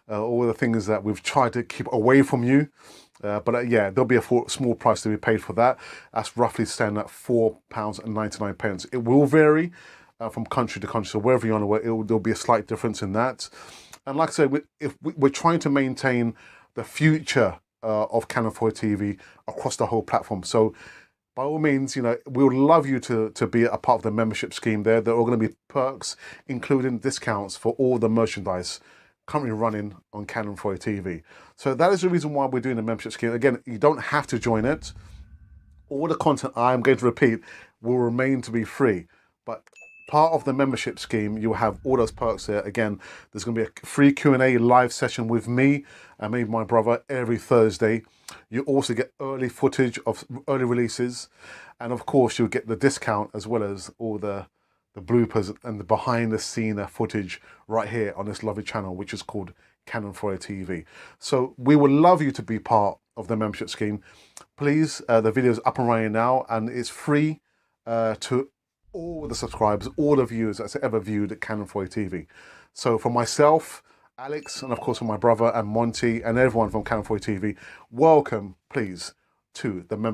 all the things that we've tried to keep away from you. But yeah, there'll be a small price to be paid for that. That's roughly standing at £4.99. It will vary from country to country. So wherever you're on the way, there'll be a slight difference in that. And like I said, we're trying to maintain the future of Canon 4 TV across the whole platform. So by all means, we would love you to be a part of the membership scheme there. There are going to be perks, including discounts for all the merchandise currently running on Canon 4 TV. So that is the reason why we're doing the membership scheme. Again, you don't have to join it. All the content I'm going to repeat will remain to be free. But part of the membership scheme, you'll have all those perks there. Again, there's going to be a free Q&A live session with me and maybe my brother every Thursday. You also get early footage of early releases. And of course, you'll get the discount as well as all the bloopers and the behind the scene footage right here on this lovely channel, which is called Canon 4 TV. So we would love you to be part of the membership scheme. Please, the video is up and running now, and it's free to all the subscribers, all the viewers that's ever viewed at Canon 4 TV. So for myself, Alex, and of course for my brother and Monty and everyone from Canon 4 TV, welcome, please, to the membership.